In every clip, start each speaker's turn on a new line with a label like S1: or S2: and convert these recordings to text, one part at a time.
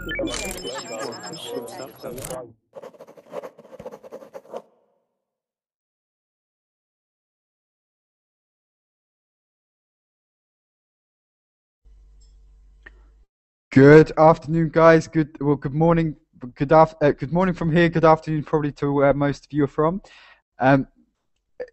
S1: Good afternoon, guys. Good morning. Good morning from here. Good afternoon, probably to where most of you are from.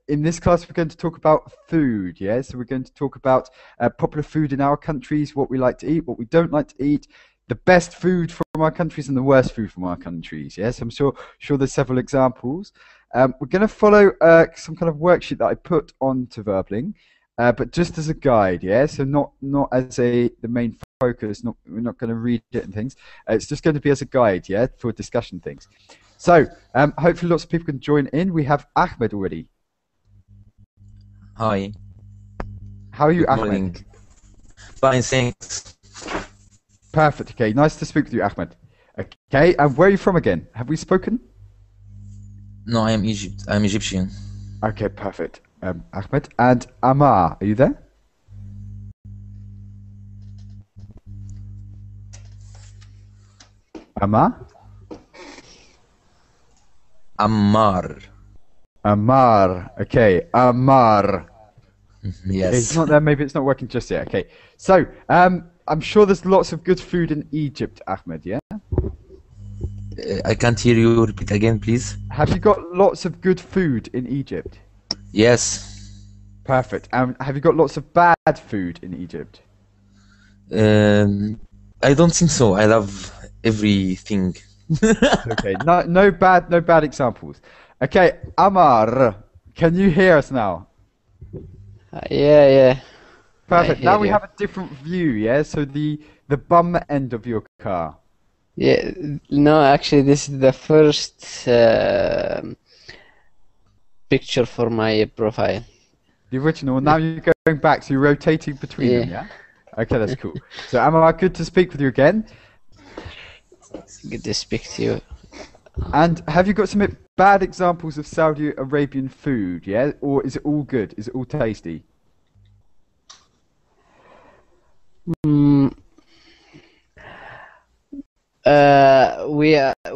S1: In this class, we're going to talk about food. Yeah, so we're going to talk about popular food in our countries, what we like to eat, what we don't like to eat, the best food from our countries, and the worst food from our countries. Yes, I'm sure there's several examples. We're going to follow some kind of worksheet that I put onto Verbling, but just as a guide. Yeah, so not as the main focus. We're not going to read it and things. It's just going to be as a guide, yeah, for discussion things. So hopefully lots of people can join in. We have Ahmed already.
S2: Hi.
S1: How are you,
S2: Good
S1: Ahmed?
S2: morning. Fine, thanks.
S1: Perfect. Okay, nice to speak with you, Ahmed. Okay, and where are you from again? Have we spoken?
S2: No, I am Egypt. I'm Egyptian.
S1: Okay, perfect. Ahmed and Amar, are you there? Amar?
S2: Ammar.
S1: Amar. Okay, Amar.
S2: Yes.
S1: It's not there. Maybe it's not working just yet. Okay, so I'm sure there's lots of good food in Egypt, Ahmed. Yeah.
S2: I can't hear you. Repeat again, please.
S1: Have you got lots of good food in Egypt?
S2: Yes.
S1: Perfect. Have you got lots of bad food in Egypt?
S2: I don't think so. I love everything.
S1: Okay. No bad examples. Okay, Amar, can you hear us now?
S3: Yeah.
S1: Perfect.
S3: I
S1: Now
S3: hear
S1: we
S3: you.
S1: have a different view. Yeah. So the bum end of your car.
S3: Yeah, no, actually, this is the first picture for my profile.
S1: The original. Now you're going back, so you're rotating between them. Yeah. Okay, that's cool. So Amar, good to speak with you again.
S3: Good to speak to you.
S1: And have you got some bad examples of Saudi Arabian food, yeah? Or is it all good? Is it all tasty?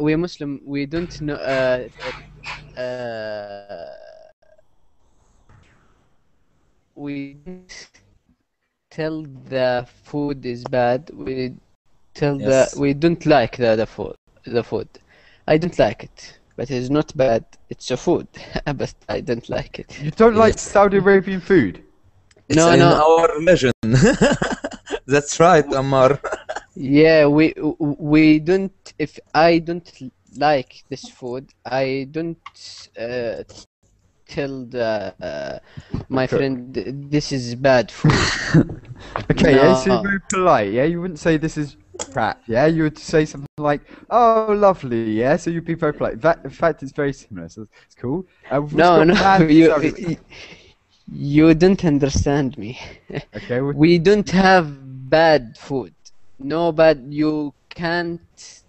S3: We Muslim, we don't know. We don't tell the food is bad. We tell
S2: Yes.
S3: we don't like the food. I don't like it, but it's not bad. It's a food, but I don't like it.
S1: You don't like
S2: Yes.
S1: Saudi Arabian food?
S2: It's
S3: No,
S2: in
S3: no.
S2: our religion. That's right, Ammar.
S3: Yeah, we don't. If I don't like this food, I don't tell my friend this is bad food.
S1: Okay, yeah, so
S3: No.
S1: you're very polite, yeah? You wouldn't say this is crap, yeah? You would say something like, oh, lovely, yeah? So you'd be very polite. In fact, it's very similar, so it's cool. We've also
S3: No,
S1: got
S3: no,
S1: Man from Saudi.
S3: you don't understand me.
S1: Okay,
S3: We don't have bad food. No bad. You can't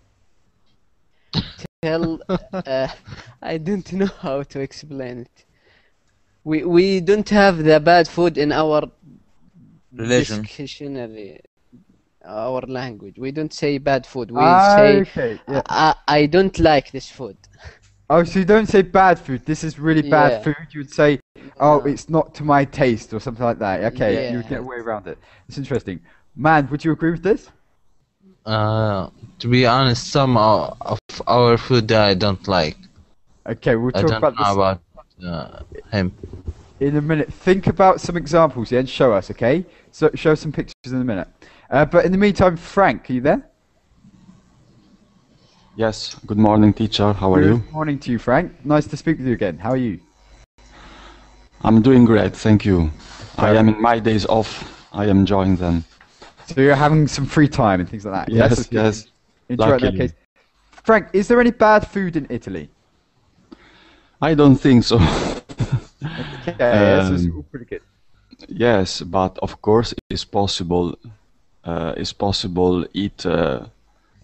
S3: tell. I don't know how to explain it. We don't have the bad food in our
S2: Religion.
S3: dictionary, our language. We don't say bad food. We say
S1: okay, yeah.
S3: I don't like this food.
S1: Oh, so you don't say bad food. This is really bad
S3: Yeah.
S1: food. You would say, oh,
S3: No.
S1: it's not to my taste or something like that. Okay, you would
S3: Yeah.
S1: get a way around it. It's interesting. Man, would you agree with this?
S4: To be honest, some of our food I don't like.
S1: Okay, we'll
S4: I
S1: talk
S4: don't
S1: about
S4: know
S1: this
S4: about him.
S1: in a minute. Think about some examples, yeah, and show us, okay? So show some pictures in a minute. But in the meantime, Frank, are you there?
S5: Yes, good morning, teacher. How are you?
S1: Good morning to you, Frank. Nice to speak with you again. How are you?
S5: I'm doing great, thank you. I am in my days off. I am enjoying them.
S1: So you're having some free time and things like that.
S5: Yes,
S1: So it's good.
S5: yes.
S1: Enjoy it in that
S5: Luckily.
S1: case. Frank, is there any bad food in Italy?
S5: I don't think so.
S1: Okay, yeah, so it's all pretty good.
S5: Yes, but of course it's possible. Eat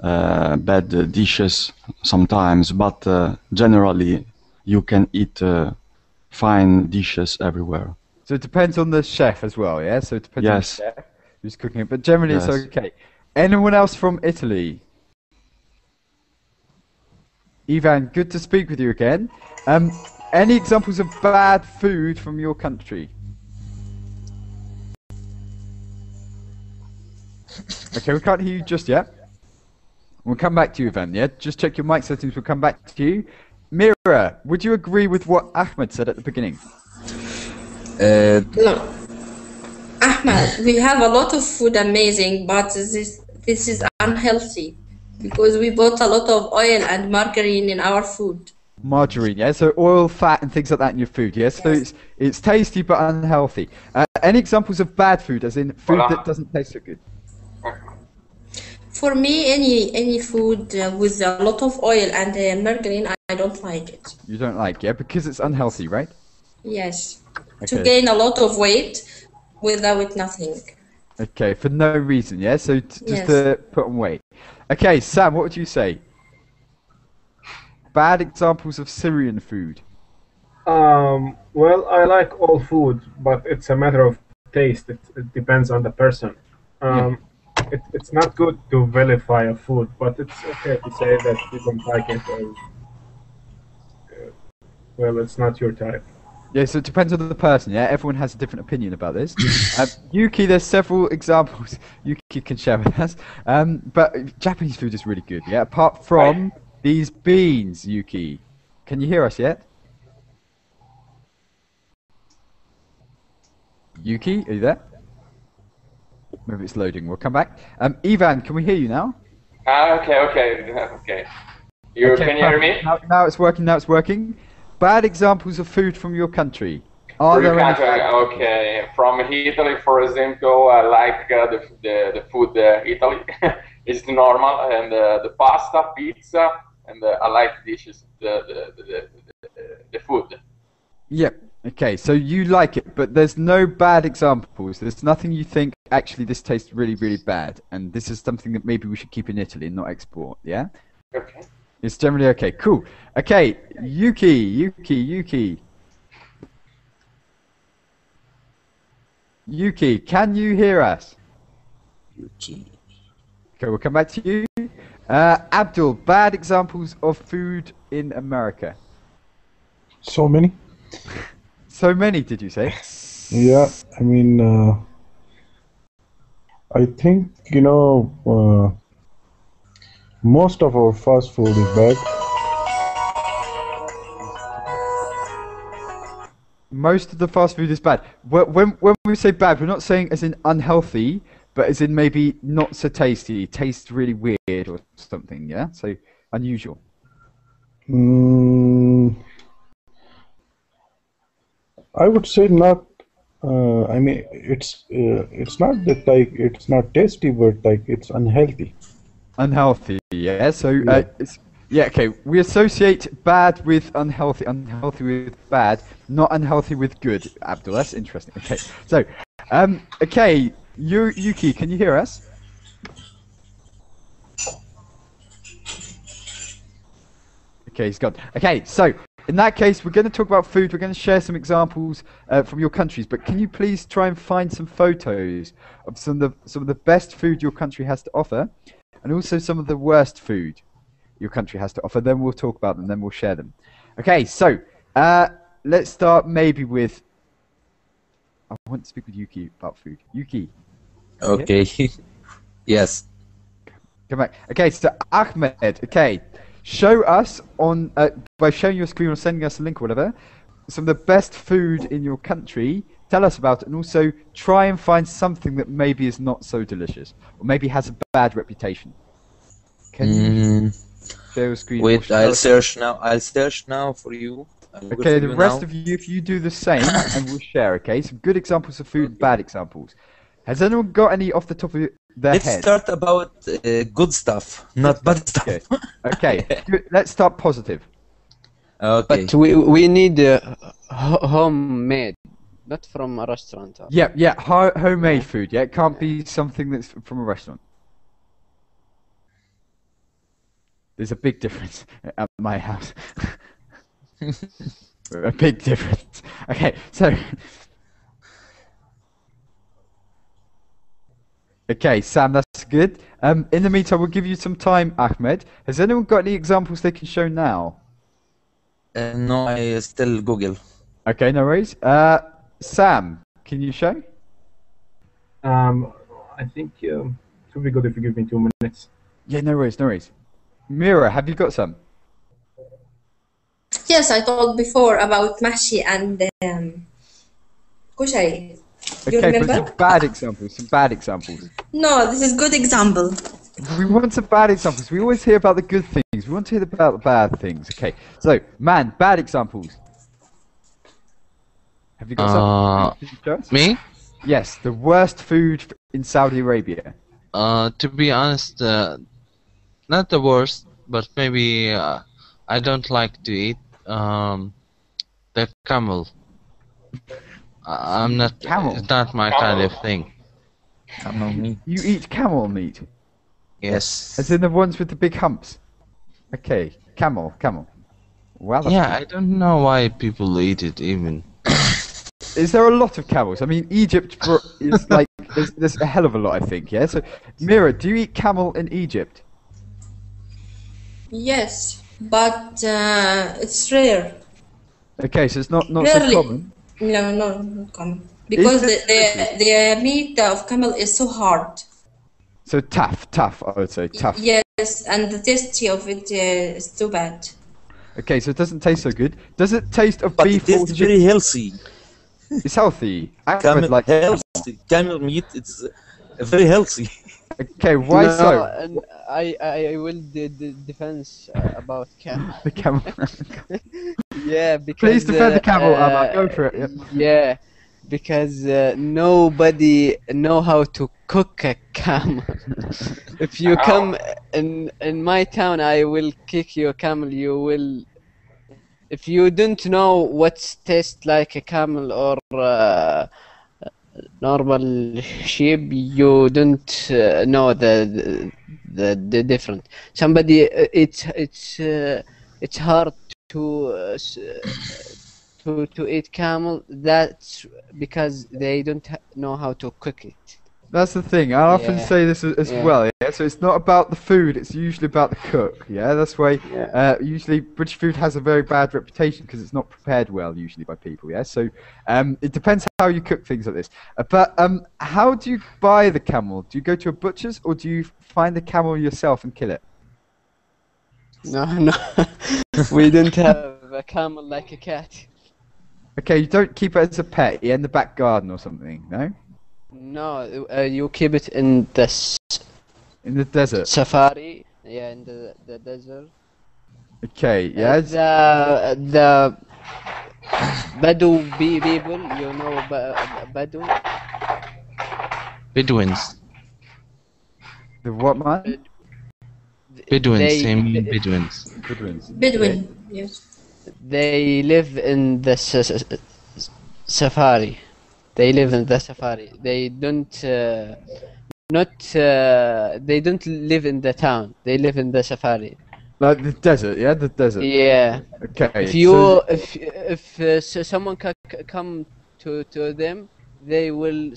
S5: bad dishes sometimes, but generally you can eat fine dishes everywhere.
S1: So it depends on the chef as well, yeah? So it depends on the
S5: Yes.
S1: chef who's cooking it, but generally it's
S5: Yes.
S1: okay. Anyone else from Italy? Ivan, good to speak with you again. Any examples of bad food from your country? Okay, we can't hear you just yet. We'll come back to you, Ivan, yeah? Just check your mic settings, we'll come back to you. Mira, would you agree with what Ahmed said at the beginning?
S6: No. Ahmed, we have a lot of food amazing, but this is unhealthy because we put a lot of oil and margarine in our food.
S1: Margarine, yeah? So oil, fat, and things like that in your food, yeah? So it's tasty but unhealthy. Any examples of bad food, as in food that doesn't taste so good?
S6: For me, any food with a lot of oil and margarine, I don't like it.
S1: You don't like, yeah? Because it's unhealthy, right?
S6: Yes.
S1: Okay.
S6: To gain a lot of weight without nothing.
S1: Okay, for no reason, yeah? So just
S6: Yes.
S1: to put on weight. Okay, Sam, what would you say? Bad examples of Syrian food.
S7: Well, I like all food, but it's a matter of taste. It depends on the person. It's not good to vilify a food, but it's okay to say that you don't like it. Or, well, it's not your type.
S1: Yeah, so it depends on the person, yeah? Everyone has a different opinion about this. Yuki, there's several examples Yuki can share with us. But Japanese food is really good, yeah? Apart from these beans, Yuki. Can you hear us yet? Yuki, are you there? Maybe it's loading. We'll come back. Ivan, can we hear you now?
S8: Okay. Can you hear me?
S1: Now it's working. Now it's working. Bad examples of food from your country.
S8: From your country, okay. From Italy, for example, I like the food Italy. It's normal, and the pasta, pizza, and I like dishes, the food.
S1: Yep. Okay, so you like it, but there's no bad examples. There's nothing you think, actually, this tastes really, really bad, and this is something that maybe we should keep in Italy and not export, yeah?
S8: Okay.
S1: It's generally okay. Cool. Okay, Yuki. Yuki, can you hear us?
S2: Yuki.
S1: Okay, we'll come back to you. Abdul, bad examples of food in America.
S9: So many.
S1: So many, did you say?
S9: Yeah, I mean, I think, most of our fast food is bad.
S1: Most of the fast food is bad. When we say bad, we're not saying as in unhealthy, but as in maybe not so tasty, tastes really weird or something, yeah? So, unusual.
S9: I would say not. I mean, it's not that like it's not tasty, but like it's unhealthy.
S1: Unhealthy, yeah. So okay. We associate bad with unhealthy, unhealthy with bad, not unhealthy with good. Abdul, that's interesting. Okay, so okay, Yuki, can you hear us? Okay, he's gone. Okay, so in that case, we're going to talk about food. We're going to share some examples from your countries, but can you please try and find some photos of some of the best food your country has to offer, and also some of the worst food your country has to offer? Then we'll talk about them. Then we'll share them. Okay, so let's start maybe with. I want to speak with Yuki about food. Yuki.
S2: Okay. Yes.
S1: Come back. Okay, so Ahmed. Okay. Show us on by showing your screen or sending us a link or whatever some of the best food in your country. Tell us about it, and also try and find something that maybe is not so delicious or maybe has a bad reputation. Can you share your screen?
S2: Wait, I'll search now. I'll search now for you.
S1: Okay, the rest of you, if you do the same, and we'll share. Okay, some good examples of food, bad examples. Has anyone got any off the top of their
S2: Let's
S1: head?
S2: start about good stuff, not bad stuff.
S1: Okay. Good. Let's start positive.
S2: Okay.
S3: But we need homemade, not from a restaurant.
S1: Yeah, homemade food. Yeah, it can't be something that's from a restaurant. There's a big difference at my house. A big difference. Okay, so. Okay, Sam, that's a good. In the meantime, we'll give you some time, Ahmed. Has anyone got any examples they can show now?
S2: No, I still Google.
S1: Okay, no worries. Sam, can you show?
S7: I think it would be good if you give me 2 minutes.
S1: Yeah, no worries, no worries. Mira, have you got some?
S6: Yes, I told before about mashi and kushari. You
S1: Okay, but
S6: remember?
S1: some bad examples, some bad examples.
S6: No, this is good example.
S1: We want some bad examples. We always hear about the good things. We want to hear about the bad things. Okay, so, man, bad examples. Have you got some?
S4: Me?
S1: Yes, the worst food in Saudi Arabia.
S4: To be honest, not the worst, but maybe I don't like to eat the camel. I'm not.
S1: Camel?
S4: It's not my kind of thing.
S2: Camel meat.
S1: You eat camel meat?
S2: Yes.
S1: As in the ones with the big humps? Okay, camel. Wow. that's
S4: Yeah, I don't know why people eat it even.
S1: Is there a lot of camels? I mean, Egypt is like there's a hell of a lot, I think. Yeah. So, Mira, do you eat camel in Egypt?
S6: Yes, but it's rare.
S1: Okay, so it's not so
S6: Rarely.
S1: common.
S6: No, not common. Because the meat of camel is so hard.
S1: So tough. I would say tough.
S6: Yes, and the taste of it is too bad.
S1: Okay, so it doesn't taste so good. Does it taste of
S2: But
S1: beef
S2: it
S1: or
S2: is very healthy.
S1: It's healthy. Ahmed
S2: Camel,
S1: like
S2: healthy. Camel meat, it's very healthy.
S1: Okay, why
S3: No,
S1: so?
S3: and I will defense about camel.
S1: The camel.
S3: Yeah, because
S1: Please defend the camel, Ahmed. Go for it. Yep.
S3: Yeah, because nobody know how to cook a camel. If you come in my town, I will kick your camel. You will. If you don't know what tastes like a camel or normal sheep, you don't know the difference. Somebody, it's hard to eat camel. That's because they don't know how to cook it.
S1: That's the thing. I often
S3: Yeah.
S1: say this as
S3: Yeah.
S1: well. Yeah. So it's not about the food. It's usually about the cook. Yeah. That's why usually British food has a very bad reputation because it's not prepared well usually by people. Yeah. So it depends how you cook things like this. But how do you buy the camel? Do you go to a butcher's or do you find the camel yourself and kill it?
S3: No, we don't have a camel like a cat.
S1: Okay. You don't keep it as a pet. Yeah, in the back garden or something. No.
S3: No, you keep it in the
S1: In the desert.
S3: safari. Yeah, in the desert.
S1: Okay. Yeah.
S3: The Badu people, you know Badu?
S4: Bedouins.
S1: The what man?
S4: Bedouins. They mean Bedouins.
S6: Bedouin, yes.
S3: They live in the safari. They live in the safari. They don't they don't live in the town. They live in the safari.
S1: Like the desert, yeah, the desert.
S3: Yeah.
S1: Okay.
S3: If you if someone come to them, they will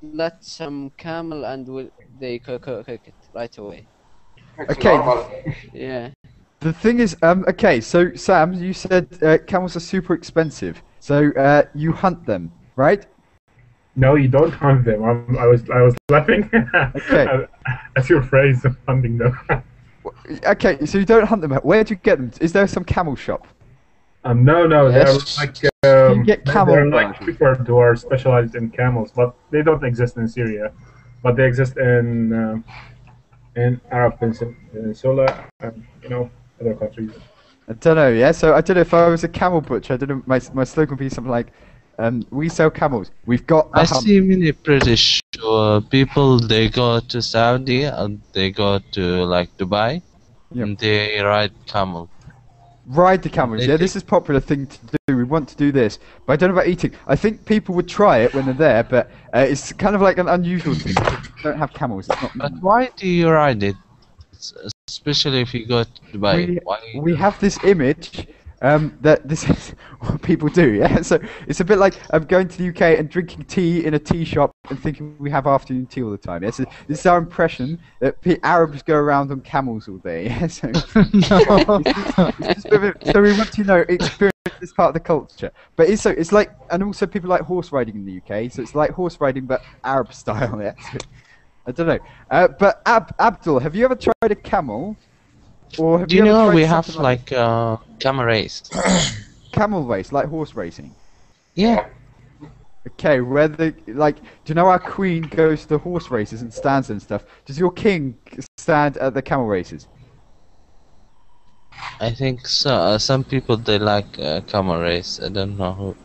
S3: let some camel and they cook it right away.
S1: Okay.
S3: Yeah.
S1: The thing is, okay, so Sam, you said camels are super expensive. So you hunt them, right?
S7: No, you don't hunt them. I was laughing
S1: Okay.
S7: at your phrase of hunting them.
S1: Okay, so you don't hunt them. Where do you get them? Is there some camel shop?
S7: No,
S3: Yes.
S7: they're like
S1: You get camel
S7: they're like
S1: blood.
S7: people who are specialized in camels, but they don't exist in Syria, but they exist in Arab Peninsula and other countries.
S1: I don't know, yeah? So I don't know if I was a camel butcher, I don't know, my slogan would be something like, we sell camels. We've got the
S4: I
S1: hump.
S4: see many British people. They go to Saudi and they go to like Dubai,
S1: Yep.
S4: and they ride camel.
S1: Ride the camels, yeah? This is a popular thing to do. We want to do this. But I don't know about eating. I think people would try it when they're there, but it's kind of like an unusual thing. We don't have camels. It's not
S4: But why do you ride it? Especially if you go to Dubai. Why?
S1: we have this image that this is what people do. Yeah, so it's a bit like going to the UK and drinking tea in a tea shop and thinking we have afternoon tea all the time. Yeah, so this is our impression that Arabs go around on camels all day. Yeah, so, so we want to experience this part of the culture. But it's like, and also people like horse riding in the UK. So it's like horse riding but Arab style. Yeah, so, I don't know. But Abdul, have you ever tried a camel? Or have
S4: Do you
S1: ever
S4: know
S1: tried
S4: we have
S1: something
S4: like camel race?
S1: camel race, like horse racing?
S4: Yeah.
S1: Okay, where do you know our queen goes to horse races and stands and stuff? Does your king stand at the camel races?
S4: I think so. Some people they like camel race. I don't know who.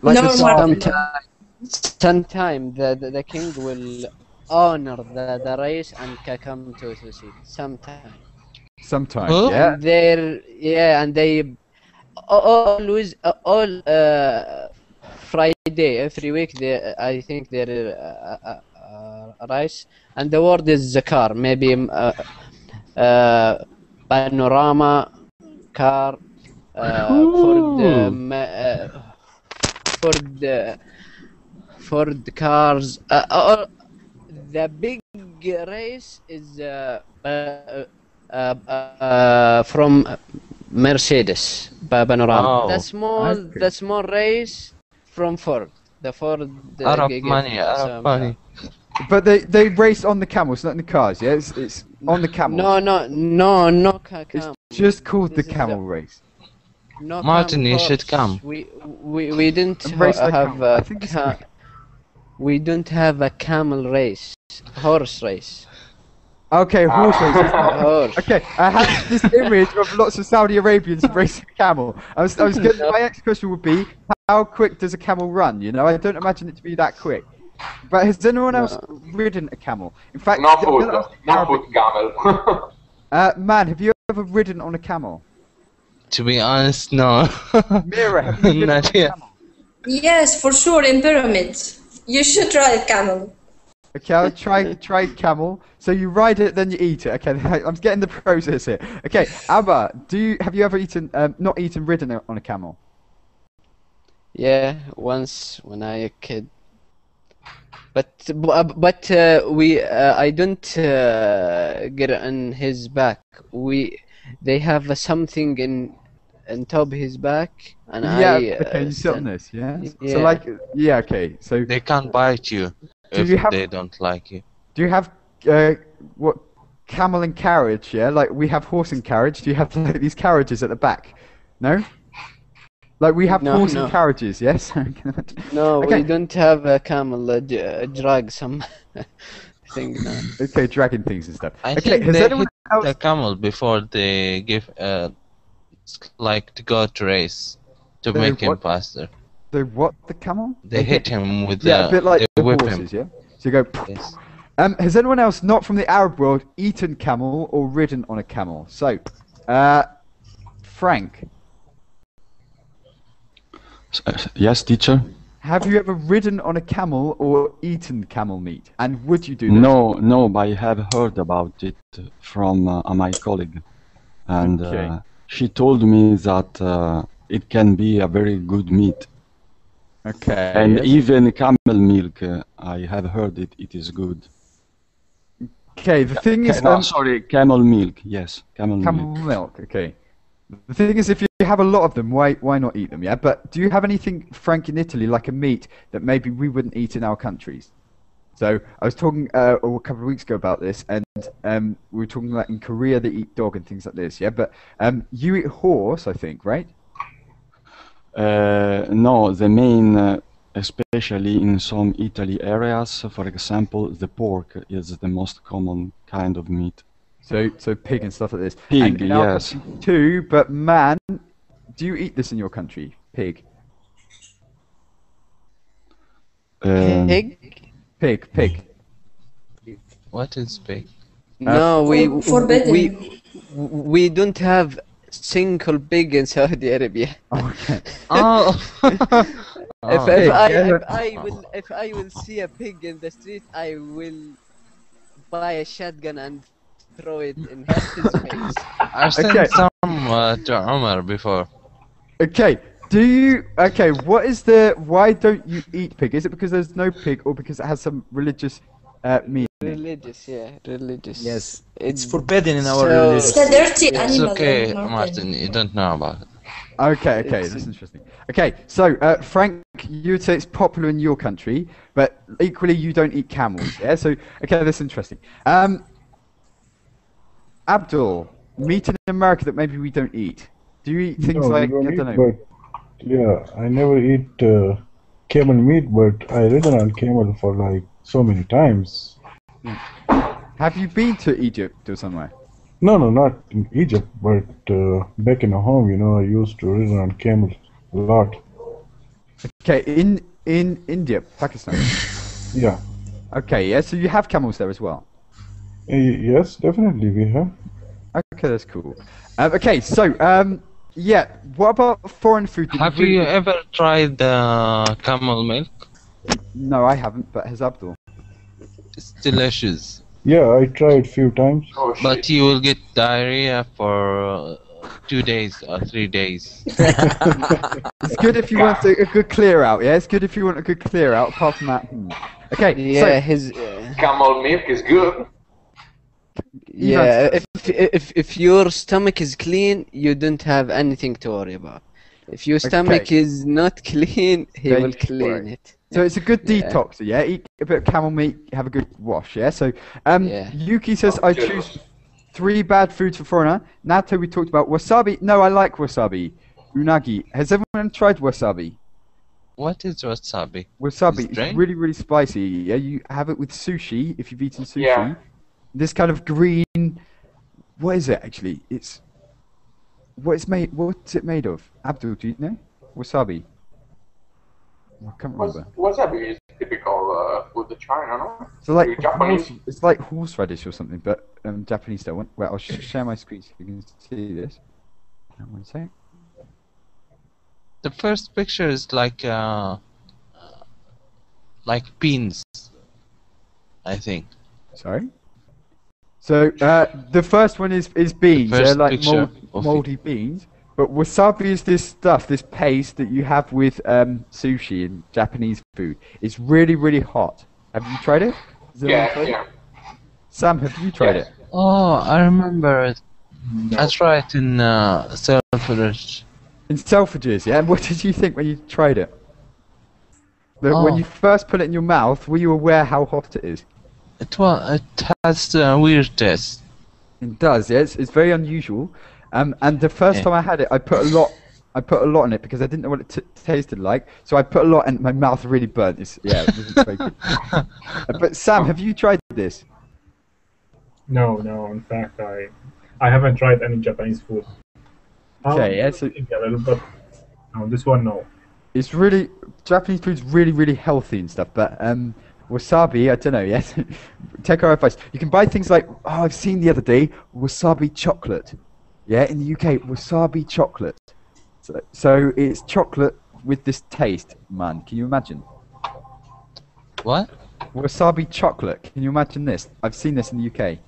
S1: Like
S6: No,
S1: the
S6: no.
S3: Sometime the king will honor the race and come to see sometime.
S1: Sometimes,
S4: Huh?
S1: yeah.
S3: And they always all Friday every week. I think there is a race, and the word is zakar. Maybe panorama car Ford cars. The big race is from Mercedes panorama.
S4: Oh.
S3: The small race from Ford. The Ford.
S4: Arab
S3: give
S4: money. Arab money.
S1: But they race on the camels, not in the cars. Yeah, it's on the camels.
S3: No
S1: It's
S3: camel.
S1: just called the
S3: This is
S1: camel race.
S3: No
S4: Martin,
S3: camel
S4: you should
S3: horse.
S4: come.
S3: We didn't
S1: Race the
S3: have
S1: camel. I think it's
S3: we don't have a camel race, horse race.
S1: Okay, horse races.
S3: Horse.
S1: Okay, I have this image of lots of Saudi Arabians racing a camel. My next question would be, how quick does a camel run? You know, I don't imagine it to be that quick. But has anyone else ridden a camel? In fact,
S8: No
S1: I'm
S8: food,
S1: gonna ask
S8: no
S1: Arabic.
S8: food camel.
S1: Man, have you ever ridden on a camel?
S4: To be honest, no.
S1: Mira, have you ridden
S4: Not
S1: on a
S4: yet.
S1: camel?
S6: Yes, for sure, in pyramids. You should try camel.
S1: Okay, I'll try camel. So you ride it, then you eat it. Okay, I'm getting the process here. Okay, Abba, have you ever ridden on a camel?
S3: Yeah, once when I a kid. But I don't get on his back. They have something in top of his back, and
S1: Okay, you sit on this, yeah? So okay, so
S4: They can't bite you if
S1: you have-
S4: they don't like you.
S1: do you have what camel and carriage? Yeah, like we have horse and carriage. Do you have like these carriages at the back? No. Like we have
S3: No,
S1: horse
S3: no.
S1: and carriages, yes.
S3: No,
S1: Okay.
S3: we don't have a camel drag some thing. No.
S1: Okay, dragging things and stuff.
S4: I
S1: Okay,
S4: think
S1: has
S4: they
S1: anyone
S4: hit
S1: else?
S4: the camel before they give like to go to race to
S1: They
S4: make him
S1: what?
S4: faster.
S1: The what? The camel?
S4: They hit him with
S1: Yeah, a bit like
S4: they
S1: the
S4: whip
S1: horses,
S4: him.
S1: yeah. So you go.
S4: Yes.
S1: Has anyone else not from the Arab world eaten camel or ridden on a camel? So, Frank,
S5: Yes, teacher?
S1: have you ever ridden on a camel or eaten camel meat? And would you do this?
S5: No, but I have heard about it from my colleague. And
S1: Okay.
S5: she told me that it can be a very good meat.
S1: Okay.
S5: And
S1: yes.
S5: even camel milk, I have heard it is good.
S1: Okay, the thing is,
S5: Sorry, camel milk. Yes, camel
S1: camel
S5: milk.
S1: milk. Okay. The thing is, if you have a lot of them, why not eat them? Yeah. But do you have anything, Frank, in Italy, like a meat that maybe we wouldn't eat in our countries? So I was talking a couple of weeks ago about this, and we were talking like in Korea they eat dog and things like this. Yeah. But you eat horse, I think, right?
S5: No, the main, especially in some Italy areas, for example, the pork is the most common kind of meat.
S1: So pig and stuff like this.
S5: Pig,
S1: and in our
S5: yes.
S1: country too, but man, do you eat this in your country? Pig.
S3: Pig?
S1: Pig.
S4: What is big?
S3: No,
S6: Forbidden.
S3: we don't have single pig in Saudi Arabia.
S1: Okay.
S4: Oh.
S3: If I will see a pig in the street, I will buy a shotgun and throw it in his face.
S4: I've sent
S1: Okay.
S4: some to Omar before.
S1: Okay. Do you? Okay. What is the? Why don't you eat pig? Is it because there's no pig, or because it has some religious meaning?
S3: Religious, yeah, religious.
S2: Yes, it's forbidden in our
S3: So-
S2: religion.
S6: It's a dirty
S3: Yeah.
S4: It's
S6: animal.
S4: okay,
S6: Martin.
S4: Martin. You don't know about it.
S1: Okay.
S3: It's-
S1: That's interesting. Okay. So, Frank, you would say it's popular in your country, but equally you don't eat camels. Yeah. So, okay, that's interesting. Abdul, meat in America that maybe we don't eat. Do you eat things
S9: No, we
S1: like
S9: don't
S1: I
S9: eat,
S1: don't know?
S9: but yeah, I never eat camel meat, but I ridden on camel for like so many times.
S1: Have you been to Egypt or somewhere?
S9: No, not in Egypt, but back in home, I used to ride on camel a lot.
S1: Okay, in India, Pakistan.
S9: Yeah.
S1: Okay, yeah. So you have camels there as well.
S9: Yes, definitely we have.
S1: Okay, that's cool. Okay, so yeah. What about foreign food? that
S4: Have
S1: really-
S4: you ever tried camel milk?
S1: No, I haven't. But has Abdul?
S4: It's delicious.
S9: Yeah, I tried few times.
S8: Oh shit.
S4: But you will get diarrhea for 2 days or 3 days.
S1: It's good if you want a good clear out. Yeah, it's good if you want a good clear out. Apart from that, okay.
S3: Yeah,
S1: So,
S3: his.
S8: Camel milk is good.
S3: Yeah, if your stomach is clean, you don't have anything to worry about. If your stomach
S1: Okay.
S3: is not clean, he
S1: Then
S3: will
S1: you
S3: clean
S1: worry.
S3: it.
S1: So it's a good
S3: Yeah.
S1: detox. Yeah, eat a bit of camel meat. Have a good wash. Yeah. So
S3: Yeah.
S1: Yuki says
S8: Oh,
S1: I
S8: good.
S1: choose 3 bad foods for foreigner. Nato, we talked about wasabi. No, I like wasabi. Unagi. Has everyone tried wasabi?
S4: What is wasabi?
S1: Wasabi
S4: It's
S1: is
S4: drink?
S1: really, really spicy. Yeah, you have it with sushi if you've eaten sushi.
S8: Yeah.
S1: This kind of green. What is it actually? What's it made of? Abdul, do you know? Wasabi. I can't remember.
S8: Wasabi is typical food of China, no?
S1: So like
S8: Japanese.
S1: it's like horseradish or something, but Japanese style. Well, I'll share my screen so you can see this. One sec.
S4: The first picture is like beans, I think.
S1: Sorry. So the first one is beans. They're
S4: first
S1: like
S4: picture of
S1: moldy beans. But wasabi is this stuff, this paste that you have with sushi and Japanese food. It's really, really hot. Have you tried it? Has anyone tried it?
S8: Yeah.
S1: Sam, have you tried
S8: Yes.
S1: it?
S4: Oh, I remember it. I tried it in Selfridge.
S1: In Selfridges, yeah? And what did you think when you tried it? When
S4: Oh.
S1: you first put it in your mouth, were you aware how hot it is?
S4: It has a weird taste.
S1: It does, yeah. It's very unusual. And the first
S4: Yeah.
S1: time I had it, I put a lot in it because I didn't know what it tasted like. So I put a lot, and my mouth really burnt. It wasn't very good. But Sam, have you tried this?
S7: No. In fact, I haven't tried any Japanese food.
S1: Okay, yeah, so-
S7: Maybe a little, but no, this one no.
S1: It's really Japanese food's really, really healthy and stuff. But wasabi, I don't know. Yes, take our advice. You can buy things like I've seen the other day wasabi chocolate. Yeah, in the UK, wasabi chocolate. So it's chocolate with this taste, man. Can you imagine?
S4: What?
S1: Wasabi chocolate. Can you imagine this? I've seen this in the UK.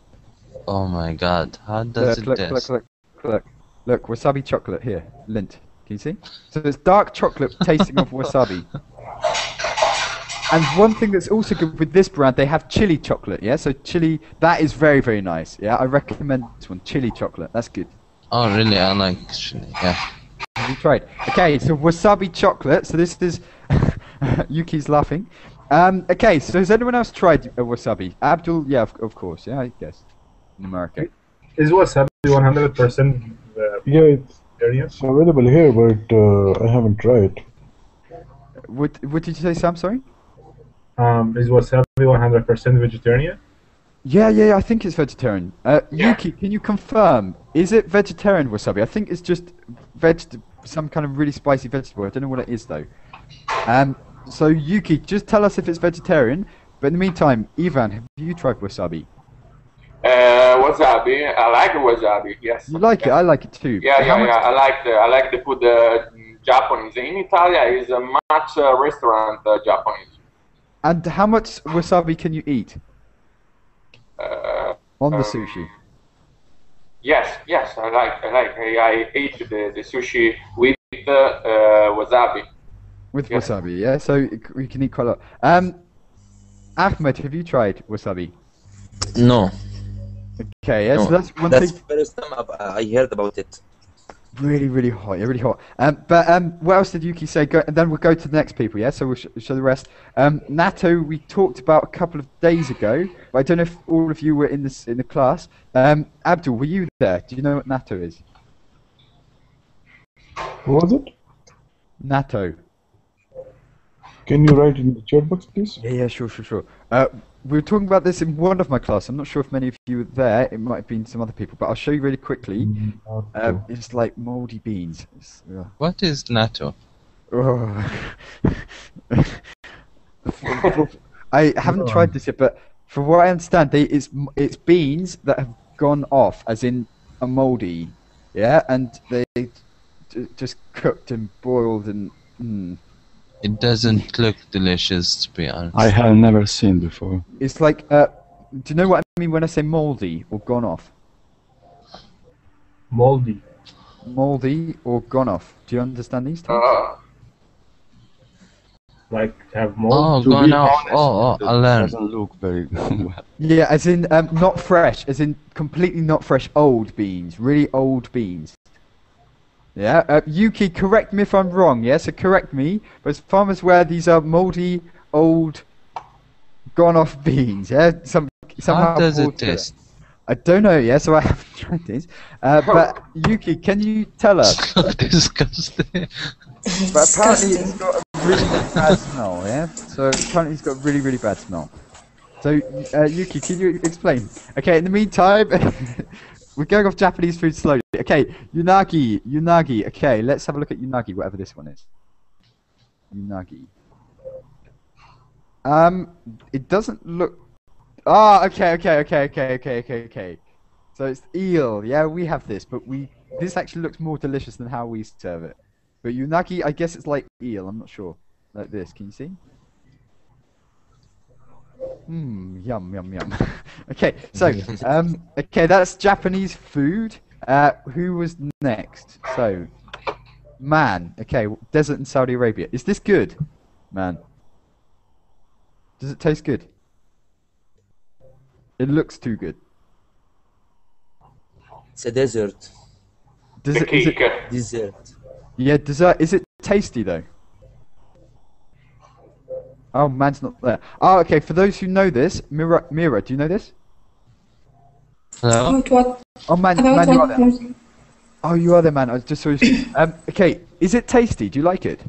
S4: Oh my god, how does
S1: Look,
S4: it taste?
S1: look, wasabi chocolate here, lint. Can you see? So it's dark chocolate tasting of wasabi. And one thing that's also good with this brand, they have chili chocolate. Yeah, so chili, that is very, very nice. Yeah, I recommend this one, chili chocolate. That's good.
S4: Oh really, I like chili, yeah.
S1: Have you tried? Okay, so wasabi chocolate. So this is Yuki's laughing. Okay, so has anyone else tried wasabi? Abdul, yeah, of course. Yeah, I guess in America.
S7: Is wasabi 100%
S9: Yeah,
S7: area?
S9: it's available here, but I haven't tried.
S1: What did you say, Sam? Sorry.
S7: Is wasabi 100% vegetarian?
S1: Yeah, I think it's vegetarian. Yuki, can you confirm? Is it vegetarian wasabi? I think it's just some kind of really spicy vegetable. I don't know what it is though. So Yuki, just tell us if it's vegetarian. But in the meantime, Ivan, have you tried wasabi?
S8: Wasabi. I like wasabi. Yes.
S1: You like it? I like it too.
S8: Yeah.
S1: How much-
S8: I like the food Japanese. In Italy, is a much restaurant Japanese.
S1: And how much wasabi can you eat
S8: Uh,
S1: on the sushi?
S8: Yes, I like. I ate the sushi with wasabi.
S1: With
S8: Yes.
S1: wasabi, yeah. So we can eat quite a lot. Ahmed, have you tried wasabi?
S2: No,
S1: Okay, yeah. So
S2: no.
S1: that's one
S2: That's
S1: thing.
S2: first time I heard about it.
S1: Really, really hot. Yeah, really hot. But what else did Yuki say? Go, and then we'll go to the next people. Yeah. So we'll show the rest. Natto, we talked about a couple of days ago, but I don't know if all of you were in the class. Abdul, were you there? Do you know what natto is?
S9: What was it?
S1: Natto.
S9: Can you write in the chat box, please?
S1: Yeah, sure. We were talking about this in one of my classes. I'm not sure if many of you were there. It might have been some other people, but I'll show you really quickly. It's like moldy beans.
S4: What is natto?
S1: Oh. I haven't tried this yet, but from what I understand, it's beans that have gone off, as in are moldy. Yeah, and they just cooked and boiled and.
S4: It doesn't look delicious, to be honest.
S5: I have never seen before.
S1: It's like, do you know what I mean when I say moldy or gone off?
S7: Moldy.
S1: Moldy or gone off. Do you understand these terms?
S7: Like have mold.
S4: Oh,
S5: To
S4: gone
S5: be
S4: off.
S5: honest,
S4: Oh,
S5: it
S4: I learned.
S5: doesn't look very well.
S1: Yeah, as in not fresh, as in completely not fresh, old beans, really old beans. Yeah, Yuki, correct me if I'm wrong. Yeah, so correct me. But as far as where these are moldy, old, gone off beans. Yeah, somehow.
S4: How does
S1: pulled
S4: it
S1: together.
S4: taste?
S1: I don't know. Yeah, so I haven't tried this. But Yuki, can you tell us?
S4: Disgusting.
S1: But apparently it's
S6: Disgusting.
S1: got a really bad smell, yeah? So apparently it's got a really, really bad smell. So, Yuki, can you explain? Okay, in the meantime, we're going off Japanese food slowly. Okay, unagi. Okay, let's have a look at unagi, whatever this one is. Unagi. It doesn't look... Ah, okay. So it's eel. Yeah, we have this, but this actually looks more delicious than how we serve it. But unagi, I guess it's like eel. I'm not sure. Like this. Can you see? Yum. Okay, so okay, that's Japanese food. Who was next? So, man. Okay, desert in Saudi Arabia. Is this good, man? Does it taste good? It looks too good.
S2: It's a desert.
S1: Does it? Is it?
S2: Dessert.
S1: Yeah, dessert. Is it tasty though? Oh, man's not there. Oh, okay. For those who know this, Mira, do you know this?
S4: Hello?
S6: About what?
S1: Oh, man,
S6: About
S1: you are
S6: what?
S1: there. Oh, you are there, man. I just saw you. Okay. Is it tasty? Do you like it?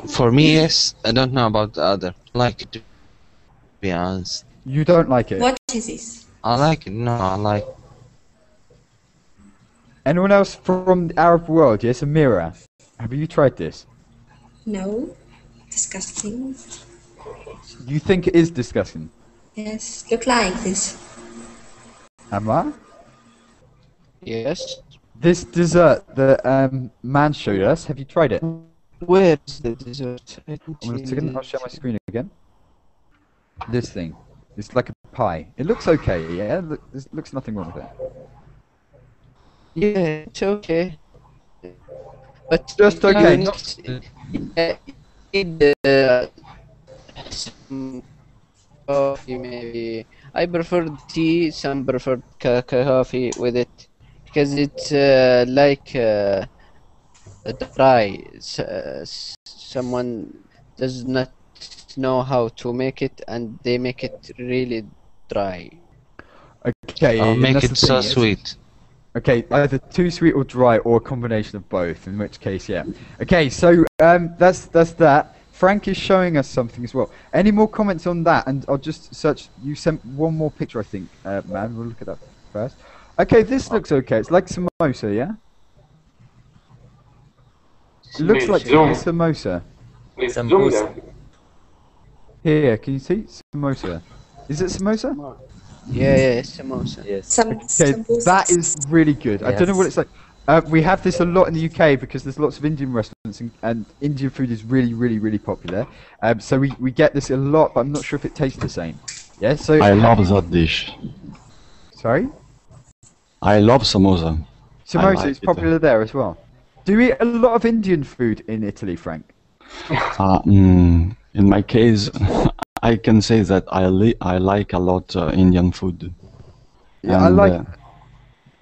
S4: For me, yes. I don't know about the other. I like it, to be honest.
S1: You don't like it.
S6: What is this?
S4: I like it. No, I like it.
S1: Anyone else from the Arab world? Yes, Amira. Have you tried this?
S6: No. Disgusting.
S1: You think it is disgusting?
S6: Yes. Look like this.
S1: Amma?
S3: Yes.
S1: This dessert that man showed us. Have you tried it?
S3: Where is the dessert? I don't
S1: One
S3: see
S1: second, I'll
S3: the
S1: share my screen again. This thing. It's like a pie. It looks okay, yeah? There looks nothing wrong with it.
S3: Yeah, it's okay. But
S1: Just okay,
S3: you
S1: not-
S3: need some coffee maybe. I prefer tea, some prefer coffee with it because it's like dry. Someone does not know how to make it, and they make it really dry.
S1: Okay,
S4: I'll
S1: and
S4: make
S1: that's
S4: it
S1: the
S4: so
S1: thing, yes?
S4: sweet.
S1: Okay, either too sweet or dry, or a combination of both. In which case, yeah. Okay, so that's that. Frank is showing us something as well. Any more comments on that? And I'll just search. You sent one more picture, I think. Man, we'll look at that first. Okay, this looks okay. It's like samosa, yeah. It looks like
S8: Zoom.
S1: samosa.
S8: Please zoom
S2: Sambusa.
S8: there.
S1: Here, can you see samosa? Is it samosa?
S3: Yeah, samosa.
S2: Yes.
S6: Some
S1: Okay,
S6: sambusa.
S1: that is really good. I don't know what
S2: Yes.
S1: it's like. We have this a lot in the UK because there's lots of Indian restaurants and Indian food is really, really, really popular. So we get this a lot, but I'm not sure if it tastes the same. Yeah. So
S5: I love that dish.
S1: sorry.
S5: I love samosa.
S1: Samosa
S5: like
S1: is
S5: it.
S1: popular there as well. Do you eat a lot of Indian food in Italy, Frank?
S5: In my case, I can say that I like a lot Indian food.
S1: Yeah, I
S5: And,
S1: like.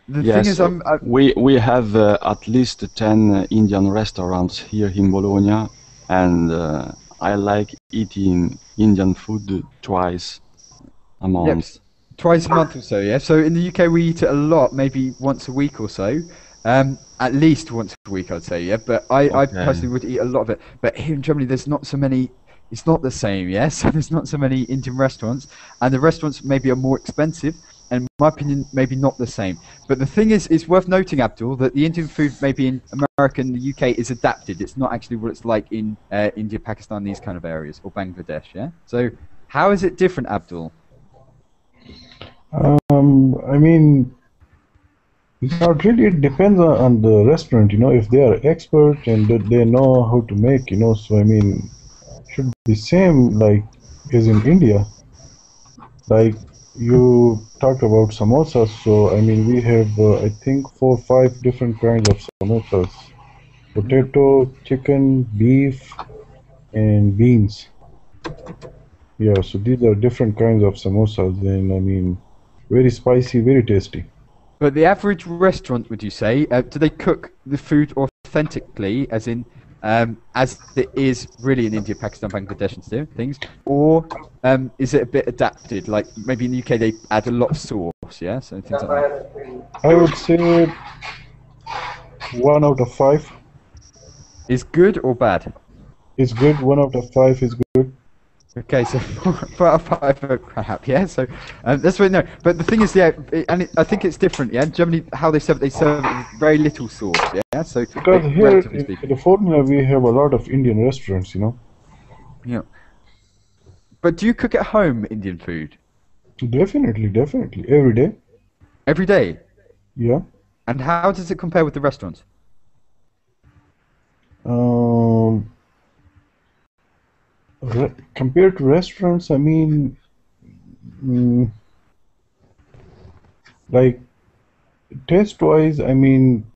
S1: The
S5: yes,
S1: thing is,
S5: we have at least 10 Indian restaurants here in Bologna, and I like eating Indian food twice a month.
S1: twice a month or so. Yeah. So in the UK we eat it a lot, maybe once a week or so. At least once a week, I'd say. Yeah. But I
S5: Okay.
S1: personally would eat a lot of it. But here in Germany, there's not so many. It's not the same. Yeah. So there's not so many Indian restaurants, and the restaurants maybe are more expensive. And in my opinion, maybe not the same. But the thing is, it's worth noting, Abdul, that the Indian food maybe in America and the UK is adapted. It's not actually what it's like in India, Pakistan, these kind of areas, or Bangladesh, yeah? So how is it different, Abdul?
S9: I mean, not really. It depends on the restaurant. If they are expert and that they know how to make. So I mean, should be same like as in India. Like you talked about samosas, so I mean we have I think 4 or 5 different kinds of samosas: potato, chicken, beef, and beans. Yeah, so these are different kinds of samosas, and I mean very spicy, very tasty.
S1: But the average restaurant, would you say, do they cook the food authentically, as in as it is really in India, Pakistan, Bangladesh and things, or is it a bit adapted? Like maybe in the UK they add a lot of sauce, yeah, so things like that.
S9: I would say 1 out of 5
S1: Is good or bad?
S9: is good. 1 out of 5 is good.
S1: Okay, so 4 out of 5 are crap, yeah. So that's what no. But the thing is, yeah, I think it's different, yeah. In Germany, how they serve it with very little sauce, yeah. So
S9: Because here
S1: relatively
S9: in
S1: speaking,
S9: California we have a lot of Indian restaurants.
S1: yeah. But do you cook at home Indian food
S9: Definitely, every day.
S1: every day?
S9: Yeah.
S1: And how does it compare with the restaurants?
S9: Compared to restaurants, I mean, like taste-wise, I mean,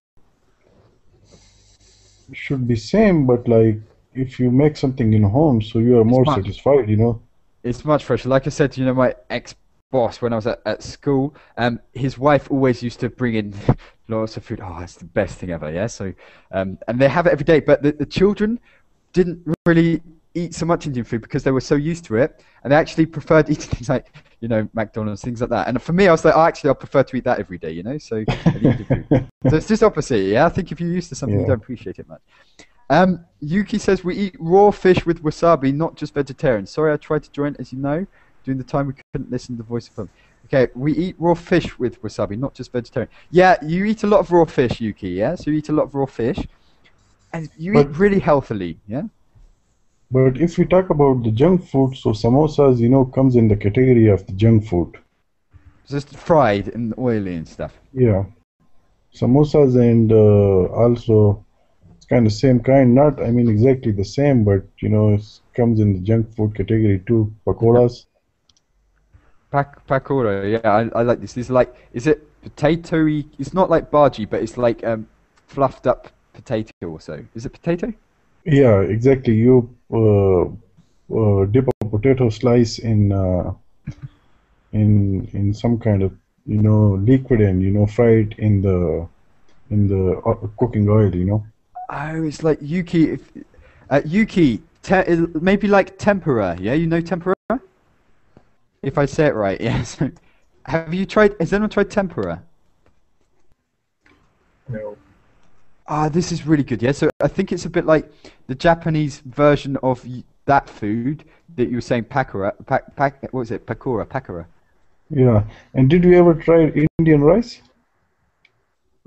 S9: should be same, but like if you make something in home, so you are more
S1: much-
S9: satisfied.
S1: It's much fresher. Like I said, my ex-boss when I was at school, his wife always used to bring in lots of food. Oh, it's the best thing ever, yeah. So, and they have it every day. But the children didn't really eat so much Indian food because they were so used to it, and they actually preferred eating things like McDonald's, things like that. And for me, I was like, I prefer to eat that every day, So, so it's just opposite, yeah. I think if you're used to something, you
S9: Yeah.
S1: don't appreciate it much. Yuki says we eat raw fish with wasabi, not just vegetarian. Sorry, I tried to join, as you know. During the time we couldn't listen to the voice of home. Okay, we eat raw fish with wasabi, not just vegetarian. Yeah, you eat a lot of raw fish, Yuki, yeah? So you eat a lot of raw fish. And you eat really healthily, yeah?
S9: But if we talk about the junk food, so samosas, comes in the category of the junk food.
S1: Just fried and oily and stuff.
S9: Yeah. Samosas and also it's kind of same kind, not I mean exactly the same, but it comes in the junk food category too. Pakoras.
S1: Pakora, yeah, I like this. This is like, is it potato-y? It's not like bhaji, but it's like fluffed up potato or so. Is it potato?
S9: Yeah, exactly. You dip a potato slice in some kind of liquid and fry it in the cooking oil.
S1: Oh, it's like Yuki. Yuki, maybe like tempura. Yeah, you know tempura? If I say it right, yes. Have you tried? Has anyone tried tempura?
S7: No.
S1: This is really good. Yeah, so I think it's a bit like the Japanese version of that food that you were saying, pakora. What was it? Pakora.
S9: Yeah. And did you ever try Indian rice?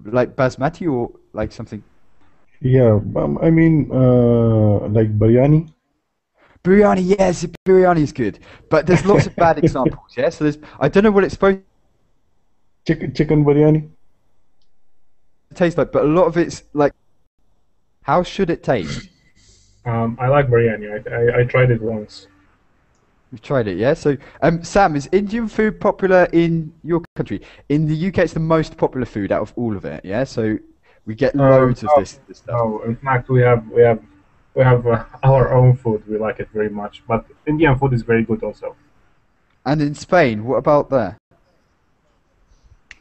S1: Like basmati or like something?
S9: Yeah, I mean like biryani.
S1: Biryani, yes, biryani is good, but there's lots of bad examples. Yeah, so I don't know what it's supposed.
S9: Chicken biryani.
S1: taste like, but a lot of it's like, how should it taste?
S7: I like biryani. I tried it once.
S1: You've tried it, yeah? So, Sam, is Indian food popular in your country? In the UK, it's the most popular food out of all of it, yeah? So we get loads of this stuff.
S7: No, in fact, we have our own food. We like it very much. But Indian food is very good also.
S1: And in Spain, what about there?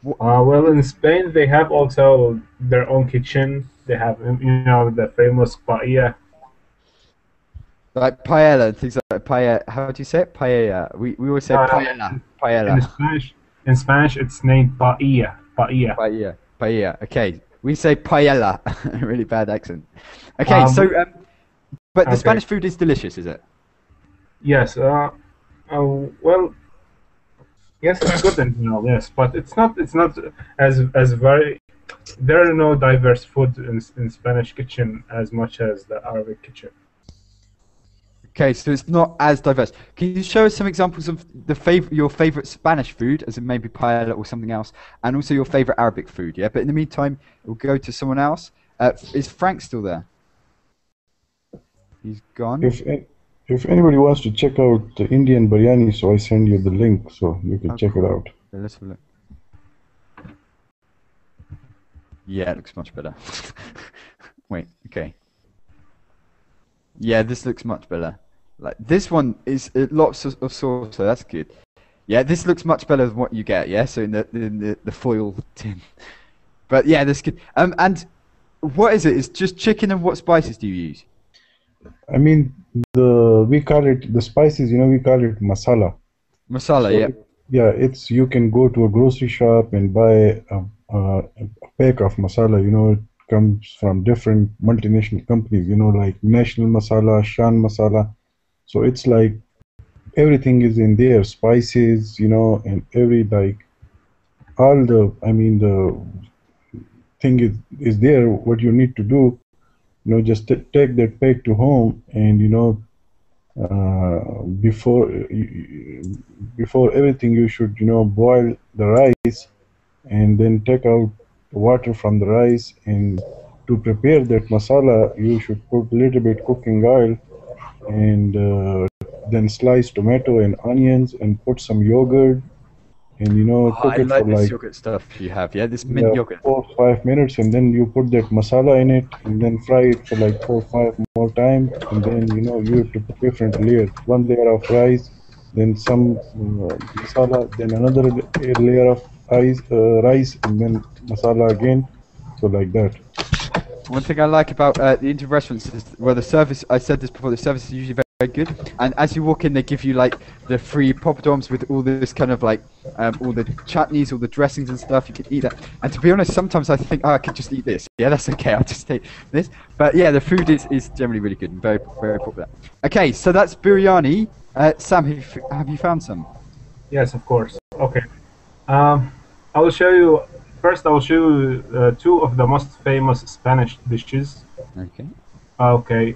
S7: Well, in Spain, they have also their own kitchen. They have, the famous paella.
S1: Like paella and things like paella. How do you say it? Paella. We always say paella. Paella.
S7: In Spanish, it's named paella. Paella.
S1: Paella. Paella. Okay. We say paella. Really bad accent. Okay, but the Spanish food is delicious, is it?
S7: Yes. Well, yes, it's good in general. Yes, but it's not as very. There are no diverse food in Spanish kitchen as much as the Arabic kitchen.
S1: Okay, so it's not as diverse. Can you show us some examples of your favorite Spanish food, as in maybe paella or something else, and also your favorite Arabic food? Yeah, but in the meantime, we'll go to someone else. Is Frank still there? He's gone.
S9: If anybody wants to check out the Indian biryani, so I send you the link so you can check it out.
S1: Yeah, let's have a look. Yeah, it looks much better. Wait, okay. Yeah, this looks much better. Like this one is lots of sauce, so that's good. Yeah, this looks much better than what you get. Yeah, so in the foil tin. But yeah, that's good. And what is it? It's just chicken, and what spices do you use?
S9: I mean, we call it the spices. We call it masala.
S1: Masala,
S9: So
S1: yeah.
S9: Yeah, it's you can go to a grocery shop and buy a pack of masala. It comes from different multinational companies. Like National Masala, Shan Masala. So it's like everything is in there, spices, and the thing is there. What you need to do, just take that pack to home, and before everything you should boil the rice, and then take out the water from the rice. And to prepare that masala, you should put a little bit cooking oil, and then slice tomato and onions, and put some yogurt, and cook
S1: I
S9: it
S1: like
S9: for
S1: this
S9: like
S1: yogurt stuff you have. Yeah, this mint yogurt.
S9: 4 or 5 minutes, and then you put that masala in it, and then fry it for like 4 or 5 more times. And then you have to put different layers, one layer of rice, then some masala, then another layer of rice, and then masala again. So like that.
S1: One thing I like about the Indian restaurants is, well, the service, I said this before, the service is usually very, very good. And as you walk in, they give you like the free poppadoms with all this kind of like, all the chutneys, all the dressings and stuff. You can eat that. And to be honest, sometimes I think, I could just eat this. Yeah, that's okay, I'll just take this. But yeah, the food is generally really good and very, very popular. Okay, so that's biryani. Sam, have you found some?
S7: Yes, of course. Okay. I will show you. First, I will show you two of the most famous Spanish dishes.
S1: Okay.
S7: Okay.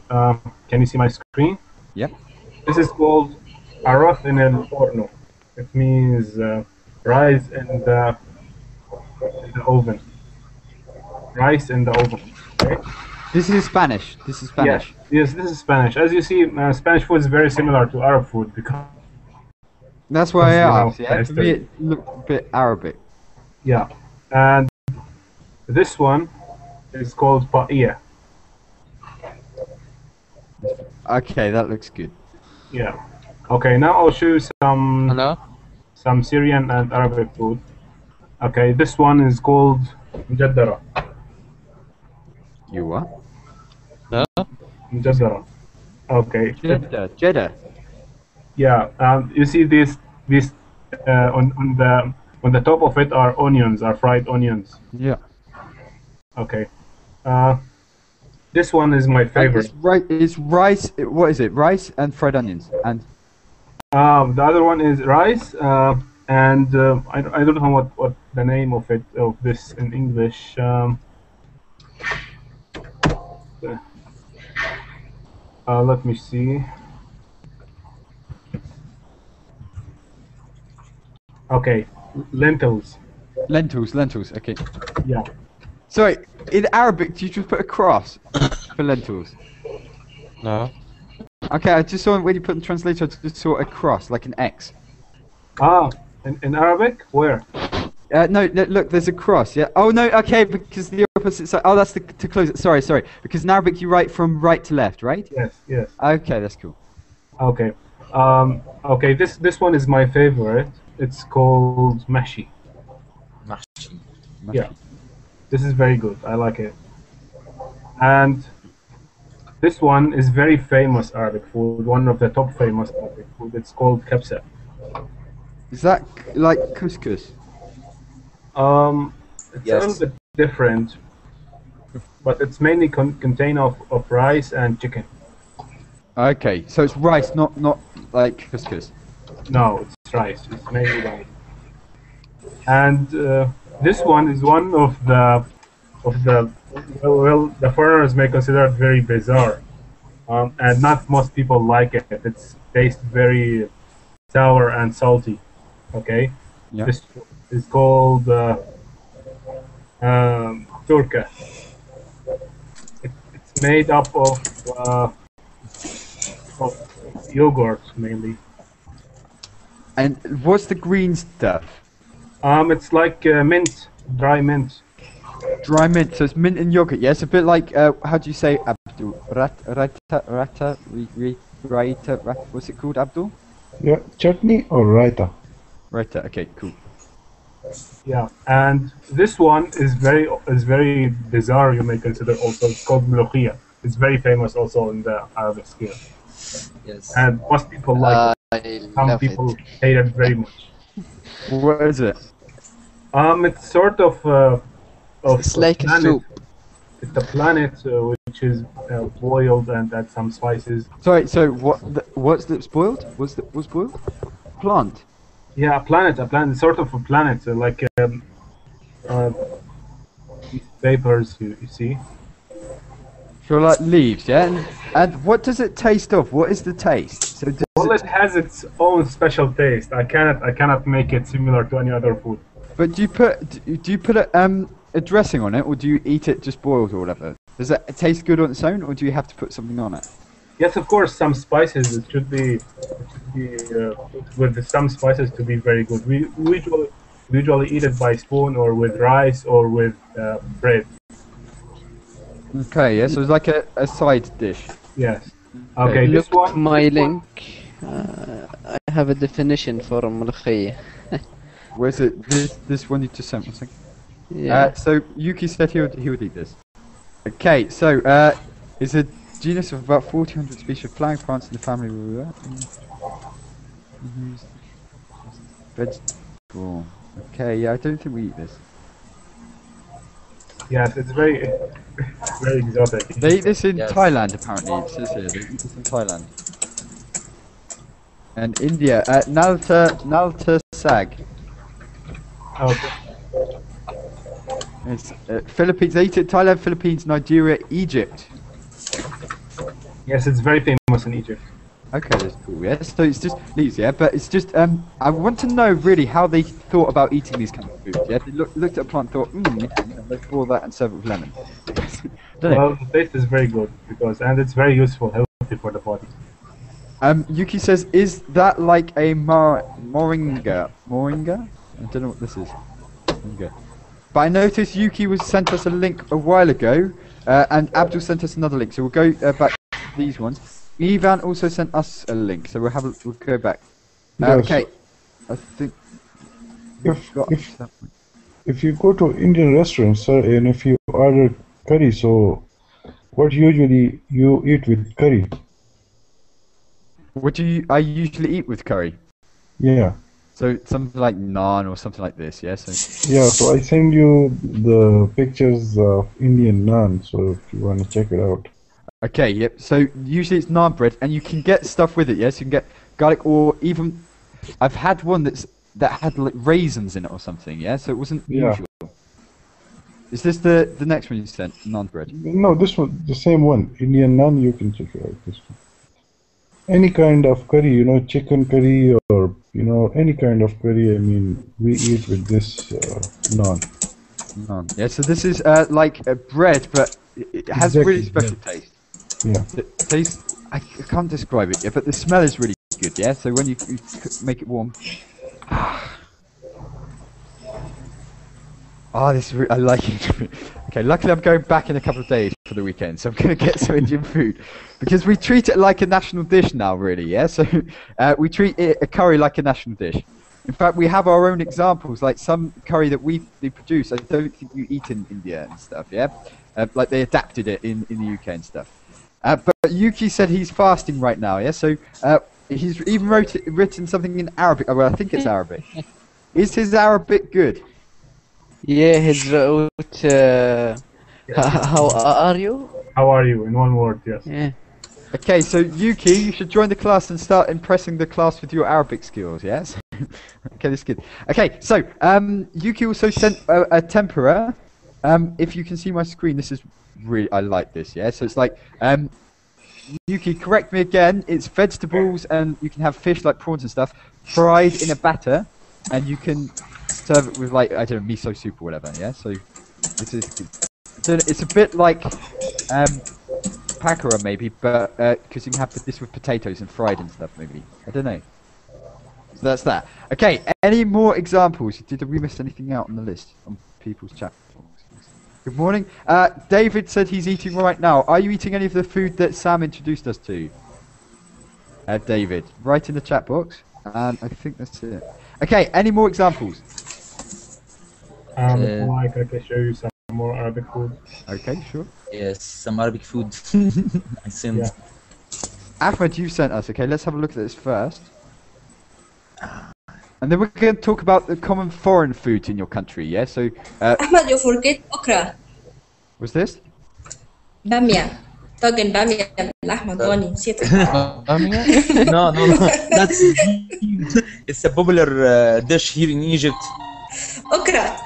S7: Can you see my screen?
S1: Yeah.
S7: This is called arroz en el horno. It means rice in the oven. Rice in the oven. Okay.
S1: This is Spanish. This is Spanish.
S7: Yes, this is Spanish. As you see, Spanish food is very similar to Arab food because.
S1: That's why I asked.
S7: know,
S1: Yeah, to me it looked a bit Arabic.
S7: Yeah, and this one is called paella.
S1: Okay, that looks good.
S7: Yeah. Okay, now I'll show you
S4: Hello?
S7: some Syrian and Arabic food. Okay, this one is called mjaddara.
S1: You what?
S4: No?
S7: Mjaddara. Okay.
S1: Jeddah.
S7: Yeah. You see this on the top of it are onions, are fried onions.
S1: Yeah.
S7: Okay. This one is my favorite.
S1: It's rice. What is it? Rice and fried onions. And
S7: the other one is rice, and I don't know what the name of this in English. Let me see. Okay, lentils.
S1: lentils. Okay.
S7: Yeah.
S1: Sorry, in Arabic, do you just put a cross for lentils?
S4: No.
S1: Okay, I just saw when you put in translator, I just saw a cross, like an X.
S7: Ah, in Arabic? Where?
S1: No, look, there's a cross, yeah? Oh, no, okay, because the opposite side... Oh, that's to close it. Sorry. Because in Arabic, you write from right to left, right?
S7: Yes.
S1: Okay, that's cool.
S7: Okay. Okay, this one is my favorite. It's called mashi.
S2: Mahshi.
S7: Yeah. This is very good. I like it. And this one is very famous Arabic food, one of the top famous Arabic food. It's called kabsa.
S1: Is that like couscous?
S7: It's a little bit different, but it's mainly contain of rice and chicken.
S1: Okay, so it's rice, not like couscous.
S7: No, it's rice. It's mainly rice. And this one is one of the the foreigners may consider it very bizarre, and not most people like it. It's tastes very sour and salty. Okay.
S1: Yeah.
S7: This is called turka. It's made up of yogurt mainly.
S1: And what's the green stuff?
S7: It's like mint, dry mint.
S1: Dry mint, so it's mint and yogurt, yeah? It's a bit like, how do you say, Abdul? Raita, what's it called, Abdul?
S9: Yeah, chutney or raita.
S1: Raita, okay, cool.
S7: Yeah, and this one is very bizarre. You may consider also. It's called mulukhia. It's very famous also in the Arabic scale.
S2: Yes.
S7: And most people like it. Some people hate it very much.
S1: What is it?
S7: It's sort of
S3: It's like a soup.
S7: It's a planet which is boiled and add some spices.
S1: Sorry, so what's boiled? What's boiled? Plant.
S7: Yeah, a planet, sort of a planet, like these papers you see.
S1: So like leaves, yeah? And what does it taste of? What is the taste? So
S7: Well, it has its own special taste. I cannot make it similar to any other food.
S1: But do you put a dressing on it, or do you eat it just boiled or whatever? Does it taste good on its own, or do you have to put something on it?
S7: Yes, of course, some spices. It should be with some spices to be very good. We usually eat it by spoon or with rice or with bread.
S1: Okay, yeah, so it's like a side dish.
S7: Yes. Okay, this
S3: Look
S7: one.
S3: my link. I have a definition for ملوخية.
S1: Where's it? This one you just sent me.
S3: Yeah.
S1: So Yuki said he would eat this. Okay, so it's a genus of about 1,400 species of flowering plants in the family. Vegetable. Okay, yeah, I don't think we eat this.
S7: Yes, it's very exotic.
S1: They eat this in
S2: Yes.
S1: Thailand, apparently. It says here they eat this in Thailand. And India, Nalta sag.
S7: Okay.
S1: It's Philippines. They eat it. Thailand, Philippines, Nigeria, Egypt.
S7: Yes, it's very famous in Egypt.
S1: Okay, that's cool. Yeah, so it's just leaves. Yeah, but it's just I want to know really how they thought about eating these kind of foods. Yeah, they looked at a plant, thought, yeah, let's boil that and serve it with lemon. Don't know.
S7: Well, the taste is very good and it's very useful, healthy for the body.
S1: Yuki says, is that like a moringa? Moringa? I don't know what this is. Moringa. But I noticed Yuki sent us a link a while ago, and Abdul sent us another link. So we'll go back to these ones. Ivan also sent us a link, so we'll go back.
S9: Yes.
S1: Okay, I think
S9: If you go to Indian restaurants, sir, and if you order curry, so what usually you eat with curry?
S1: what do I usually eat with curry?
S9: Yeah.
S1: So something like naan or something like this, yeah. So
S9: Yeah, so I send you the pictures of Indian naan, so if you want to check it out.
S1: okay, yep. So usually it's naan bread, and you can get stuff with it, yes. You can get garlic, or even I've had one that had like raisins in it or something, yeah. So it wasn't
S9: Yeah.
S1: usual. Is this the next one you sent? Naan bread.
S9: No, this one, the same one, Indian naan, you can check it out. This one. Any kind of curry, chicken curry or, any kind of curry, I mean, we eat with this naan.
S1: Naan. Yeah, so this is like bread, but it has really
S9: Exactly,
S1: special taste.
S9: Yeah.
S1: The taste, I can't describe it yet, but the smell is really good, yeah? So when you make it warm... Oh, this is I like it. Okay, luckily I'm going back in a couple of days for the weekend, so I'm going to get some Indian food. Because we treat it like a national dish now, really, yeah? So we treat a curry like a national dish. In fact, we have our own examples, like some curry that we produce, I don't think you eat in India and stuff, yeah? Like they adapted it in the UK and stuff. But Yuki said he's fasting right now, yeah? So he's even written something in Arabic. Oh, well, I think it's Arabic. Is his Arabic good?
S3: Yeah, he's wrote. How are you?
S7: How are you? In one word, yes.
S3: Yeah.
S1: Okay, so Yuki, you should join the class and start impressing the class with your Arabic skills, yes? Okay, that's good. Okay, so Yuki also sent a tempura. If you can see my screen, this is really, I like this, yeah? So it's like, Yuki, correct me again, it's vegetables and you can have fish like prawns and stuff, fried in a batter, and you can serve it with like, I don't know, miso soup or whatever, yeah? So this is good. So it's a bit like pakora maybe, but because you can have this with potatoes and fried and stuff maybe. I don't know. So that's that. Okay, any more examples? Did we miss anything out on the list on people's chat? Good morning. David said he's eating right now. Are you eating any of the food that Sam introduced us to? David, write in the chat box. And I think that's it. Okay, any more examples?
S7: Mike, I can show you some more Arabic food.
S1: Okay, sure.
S2: Yes, some Arabic food. I sent.
S7: Yeah.
S1: Ahmed, you sent us. Okay, let's have a look at this first. And then we're going to talk about the common foreign foods in your country, yeah? So,
S6: Ahmed, you forget okra.
S1: what's this?
S6: Bamia. طاجن بامية باللحمة الضاني نسيت.
S2: No, that's it's a popular dish here in Egypt.
S6: Okra.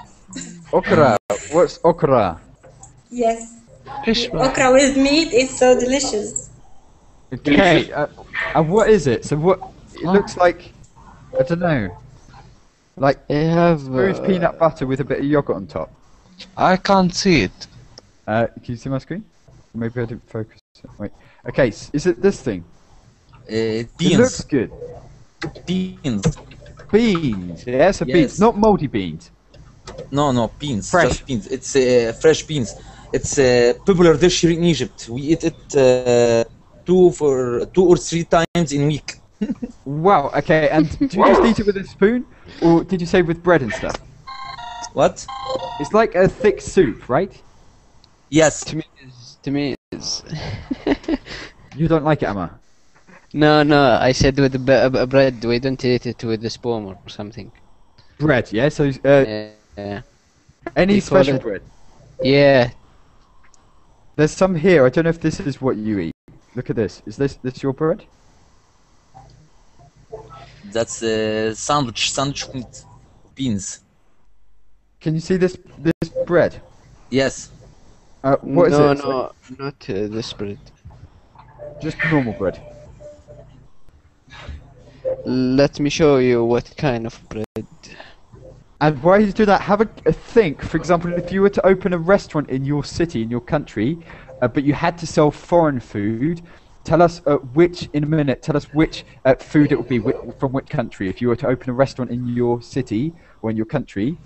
S1: Okra. What's okra?
S6: Yes.
S3: Fish.
S6: Okra with meat is so delicious.
S1: Okay, and what is it? So what, it looks like, I don't know, like
S3: I have.
S1: smooth peanut butter with a bit of yogurt on top.
S4: I can't see it.
S1: Can you see my screen? Maybe I didn't focus. Wait. Okay, is it this thing? It looks
S2: Beans.
S1: good.
S2: Beans.
S1: Beans. Yeah, so beans,
S2: Yes.
S1: not moldy beans.
S2: No, beans.
S1: Fresh.
S2: Just beans. It's fresh beans. It's a popular dish here in Egypt. We eat it two or three times in a week.
S1: Wow. Okay, and do you just eat it with a spoon, or did you say with bread and stuff?
S2: What?
S1: It's like a thick soup, right?
S2: Yes.
S3: To me, it's.
S1: You don't like it, Amma?
S3: No, I said with the bread. We don't eat it with the spoon or something.
S1: Bread, yeah. So
S3: Yeah.
S1: any
S3: we call
S1: special
S3: it-
S1: bread.
S3: Yeah.
S1: There's some here. I don't know if this is what you eat. Look at this. Is this your bread?
S2: That's sandwich with beans.
S1: Can you see this bread?
S2: Yes.
S1: What is it?
S3: No, not this bread.
S1: Just normal bread.
S3: Let me show you what kind of bread.
S1: And while you do that, have a think. For example, if you were to open a restaurant in your city, in your country, but you had to sell foreign food, tell us which food it would be from which country. If you were to open a restaurant in your city or in your country,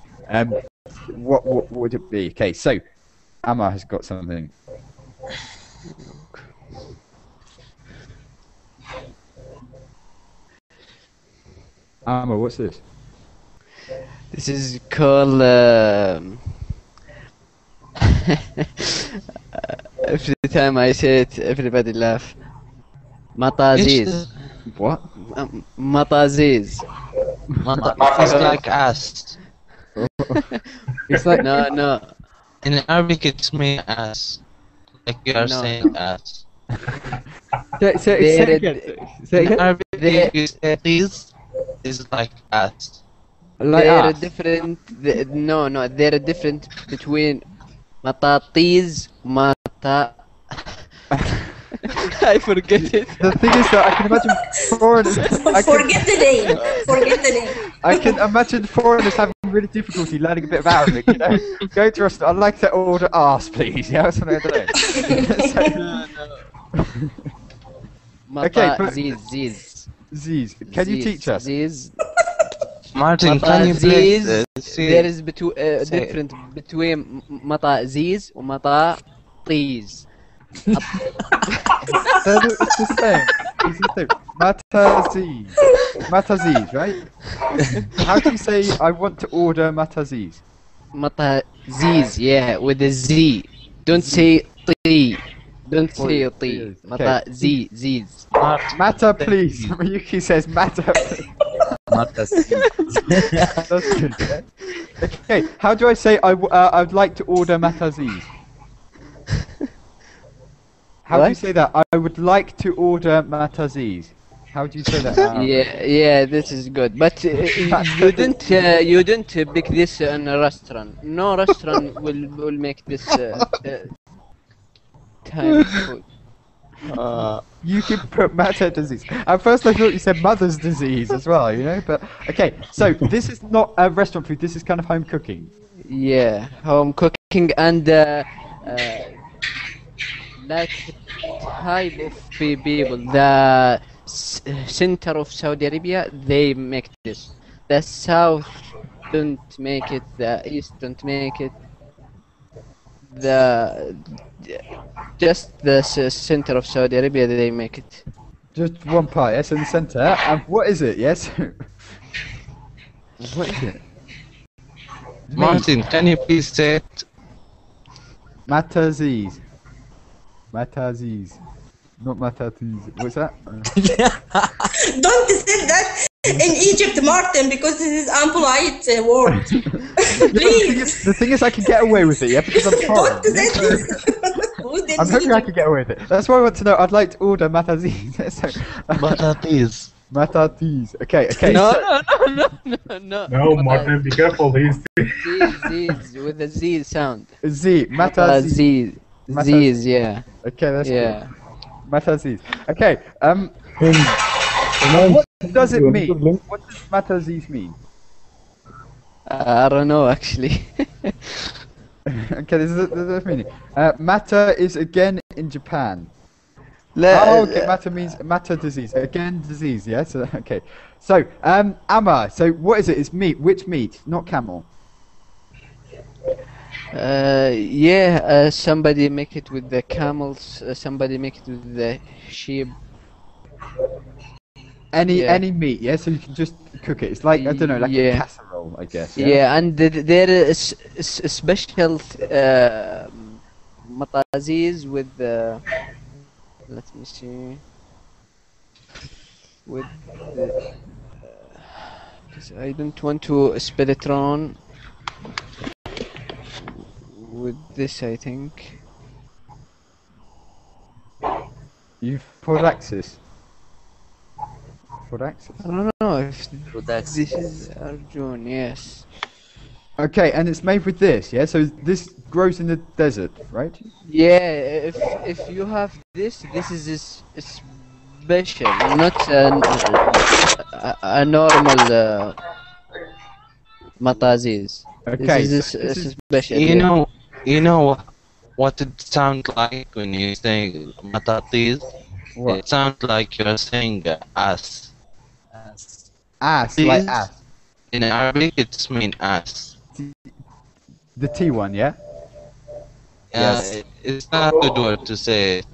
S1: what would it be? Okay, so Amma has got something. Amma, what's this?
S3: This is called. Every time I say it, everybody laugh. Mataziz.
S1: What?
S3: Mataziz.
S4: It's like ass.
S1: It's like
S3: No.
S4: In Arabic, it's mean ass. Like you are
S3: No.
S4: saying ass.
S1: say it again. Say it
S4: In
S1: again.
S4: Arabic,
S3: They-
S4: you say this is like ass.
S1: Like
S3: They're
S1: us.
S3: different. No. They're different between matatiz, mata. I forget it.
S1: The thing is that I can imagine foreigners.
S6: Forget the name. Forget the name.
S1: I can imagine foreigners having really difficulty learning a bit of Arabic, you know. Go to a restaurant. I'd like to order arse, please. Yeah, something I don't know. Okay, but-
S3: Ziz.
S1: Ziz, can you teach us?
S3: Ziz.
S4: Martin, can you please
S3: Ziz.
S4: see?
S3: There is
S4: say it.
S3: different between mata ziz and mata tees.
S1: It's the same. It's the same. Mataziz. Mataziz, right? How do you say I want to order mataziz?
S3: Mata ziz, yeah, with a Z. Don't say tee. Don't say tee.
S1: yes,
S3: Mata
S1: okay.
S3: Z, ziz.
S1: Mata, please. Miyuki says mata. Please. That's good. Yeah? Okay, how do I say I'd like to order mataziz? How do you
S3: What?
S1: say that? I would like to order mataziz. How do you say that?
S3: Yeah, this is good. But you didn't pick this in a restaurant. No restaurant will make this time food.
S1: You can put mata disease. At first I thought you said mother's disease as well, you know? But okay, so this is not a restaurant food, this is kind of home cooking.
S3: Yeah, home cooking and that type of people. The center of Saudi Arabia, they make this. The south don't make it. The east don't make it. Just the center of Saudi Arabia, they make it.
S1: Just one part, yes, in the centre. And what is it, yes? What is it?
S4: Martin, can you please say it?
S1: Mataziz. Mataziz. Not mataziz. What's that?
S6: Don't say that in Egypt, Martin, because this is unpolite word. Please.
S1: The thing is, I can get away with it, yeah, because I'm foreign.
S6: Don't say this. Who's in
S1: I'm hoping I
S6: Egypt?
S1: can get away with it. That's why I want to know. I'd like to order mataziz. So,
S4: Matatis.
S1: mataziz. Okay, okay.
S3: No,
S1: so-
S3: no.
S7: No, Martin, be careful. He's
S3: Z with the Z sound.
S1: Z. Mataziz.
S3: Z. Z's, yeah.
S1: Okay, that's
S3: Yeah.
S1: good. Mataziz. Okay.
S9: In
S1: What does it mean?
S9: Link.
S1: What does mataziz mean?
S3: I don't know actually.
S1: Okay, this is the meaning. Mata is again in Japan.
S3: لا
S1: Oh, okay. Mata means mata disease. Again, disease. Yeah. So okay. So Amma. So what is it? It's meat. Which meat? Not camel.
S3: yeah, somebody make it with the camels, somebody make it with the sheep.
S1: Any meat. Yeah. So you can just cook it. It's like I don't know, like a
S3: Yeah.
S1: casserole, I guess.
S3: Yeah, and there is a special mataziz with the, let me see, with the, 'cause I don't want to spell it wrong. With this, I think.
S1: Foraxis. Foraxis.
S3: I don't know if
S2: Products.
S3: this is Arjun. Yes.
S1: Okay, and it's made with this. Yeah. So this grows in the desert, right?
S3: Yeah. If you have this is special, not a normal mataziz.
S1: Okay.
S3: This is special.
S4: You know what it sounds like when you say matatis?
S1: What?
S4: It sounds like you're saying ass.
S1: Ass, like
S4: Please?
S1: ass.
S4: In Arabic, it's mean ass.
S1: The T one, yeah.
S2: Yes.
S4: It's not a good word to say it.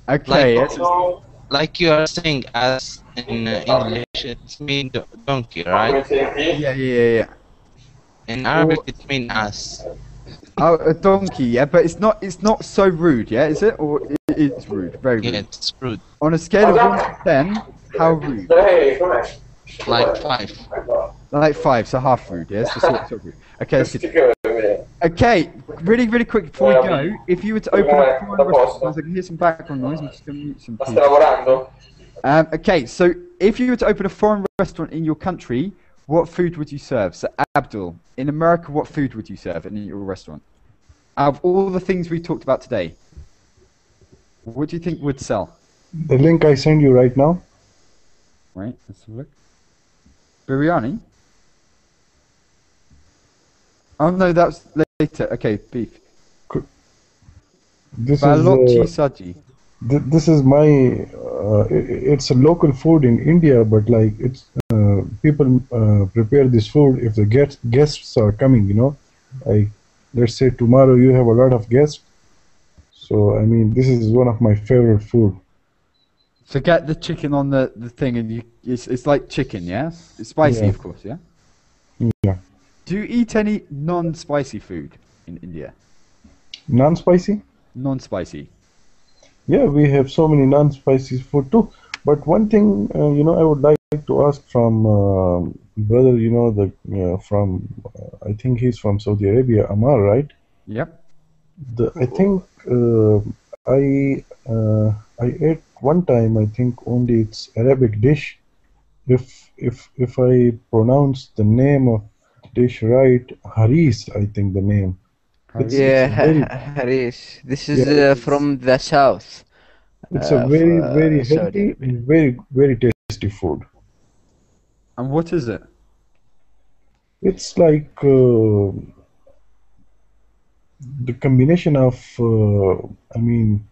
S1: Okay.
S4: Like-
S1: yes.
S4: Like you are saying ass in English, it's mean donkey, right?
S1: Yeah.
S4: In Arabic, it mean ass.
S1: Oh, a donkey, yeah, but it's not so rude, yeah, is it? Or it's rude, very rude.
S4: Yeah, it's rude.
S1: On a scale of 1 to 10, how rude?
S4: Like 5.
S1: Like 5, so half rude, yeah? So sort of rude. Okay, that's good. Okay, really quick before we go, if you were to open up foreign restaurants, I can hear some background noise, I'm just going to mute some people. Okay, so if you were to open a foreign restaurant in your country, what food would you serve? So Abdul, in America, what food would you serve in your restaurant? Out of all the things we talked about today, what do you think would sell?
S9: The link I send you right now.
S1: Right, let's have a look. Biryani? Oh no, that's later. Okay, beef.
S9: This is
S1: Balocchi saji.
S9: this is my it's a local food in India, but like it's people prepare this food if the guests are coming, you know, like let's say tomorrow you have a lot of guests, so I mean this is one of my favorite food.
S1: Forget the chicken on the thing, and it's like chicken, yeah. It's spicy,
S9: Yeah.
S1: of course, yeah.
S9: Yeah.
S1: Do you eat any non-spicy food in India?
S9: Non-spicy?
S1: Non-spicy.
S9: Yeah, we have so many non-spicy food too. But one thing, you know, I would like to ask from brother, you know, from I think he's from Saudi Arabia, Amar, right?
S1: Yep.
S9: I think I ate one time. I think only it's Arabic dish. If I pronounce the name of the dish right, Haris, I think the name. It's
S3: Yeah,
S9: a very
S3: Harish. This is
S9: yeah,
S3: from the south
S9: it's a
S3: of
S9: very
S3: Saudi
S9: healthy
S3: Arabia.
S9: and very tasty food.
S1: And what is it?
S9: It's like the combination of I mean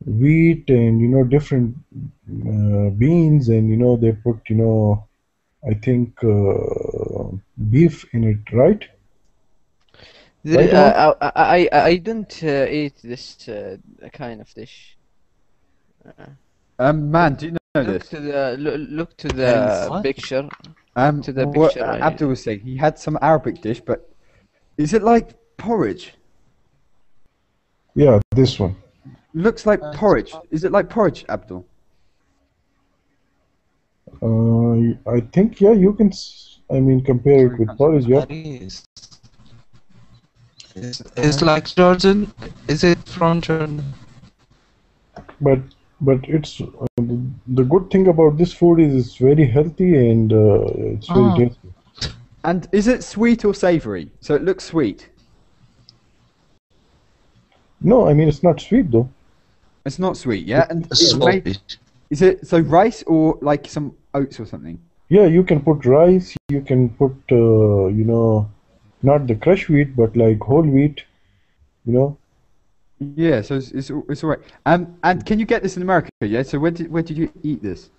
S9: wheat and you know different beans, and you know they put, you know, I think beef in it, right? Right, Amar?
S3: I don't eat this kind of dish.
S1: Man, do you know
S3: Look
S1: this?
S3: to the look to
S2: And
S3: the
S4: what?
S3: picture. To the
S1: What
S3: picture.
S1: Abdul was saying, he had some Arabic dish, but is it like porridge?
S9: Yeah, this one.
S1: Looks like porridge. Is it like porridge, Abdul?
S9: I think yeah, you can. I mean, compare it with porridge. Yeah,
S4: Haris. It's like Jordan. Is it from Jordan?
S9: but it's the good thing about this food is it's very healthy and it's very
S4: Oh.
S9: tasty.
S1: And is it sweet or savory? So it looks sweet.
S9: No, I mean it's not sweet though.
S1: It's not sweet, yeah. And it's
S4: Salty.
S1: made, is it so rice or like some oats or something?
S9: Yeah, you can put rice. You can put you know, not the crushed wheat, but like whole wheat. You know.
S1: Yeah, so it's all right. And can you get this in America? Yeah. So where did you eat this?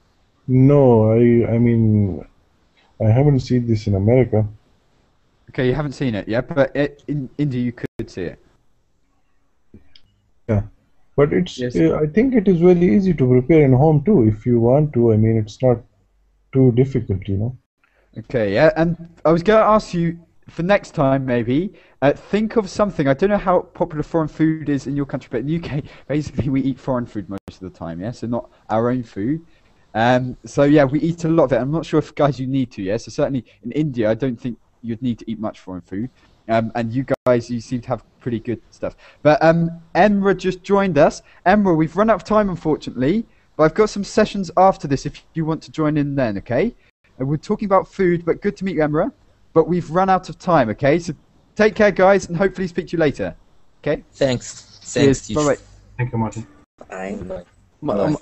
S9: No, I mean I haven't seen this in America.
S1: Okay, you haven't seen it, yeah. But in India you could see it.
S9: Yeah, but it's
S1: Yes.
S9: I think it is very easy to prepare in home too if you want to. I mean, it's not too difficult, you know.
S1: Okay, yeah. And I was going to ask you for next time, maybe think of something. I don't know how popular foreign food is in your country, but in the UK, basically we eat foreign food most of the time, yeah. So not our own food. So yeah, we eat a lot of it. I'm not sure if guys you need to, yeah. So certainly in India, I don't think you'd need to eat much foreign food. And you guys, you seem to have pretty good stuff. But Emra just joined us. Emra, we've run out of time, unfortunately. But I've got some sessions after this if you want to join in then, okay? And we're talking about food, but good to meet you, Emra. But we've run out of time, okay? So take care, guys, and hopefully speak to you later. Okay?
S2: Thanks.
S1: Cheers.
S2: Teacher.
S1: Bye-bye.
S7: Thank you, Martin.
S6: Bye.
S2: Bye.
S3: Ma-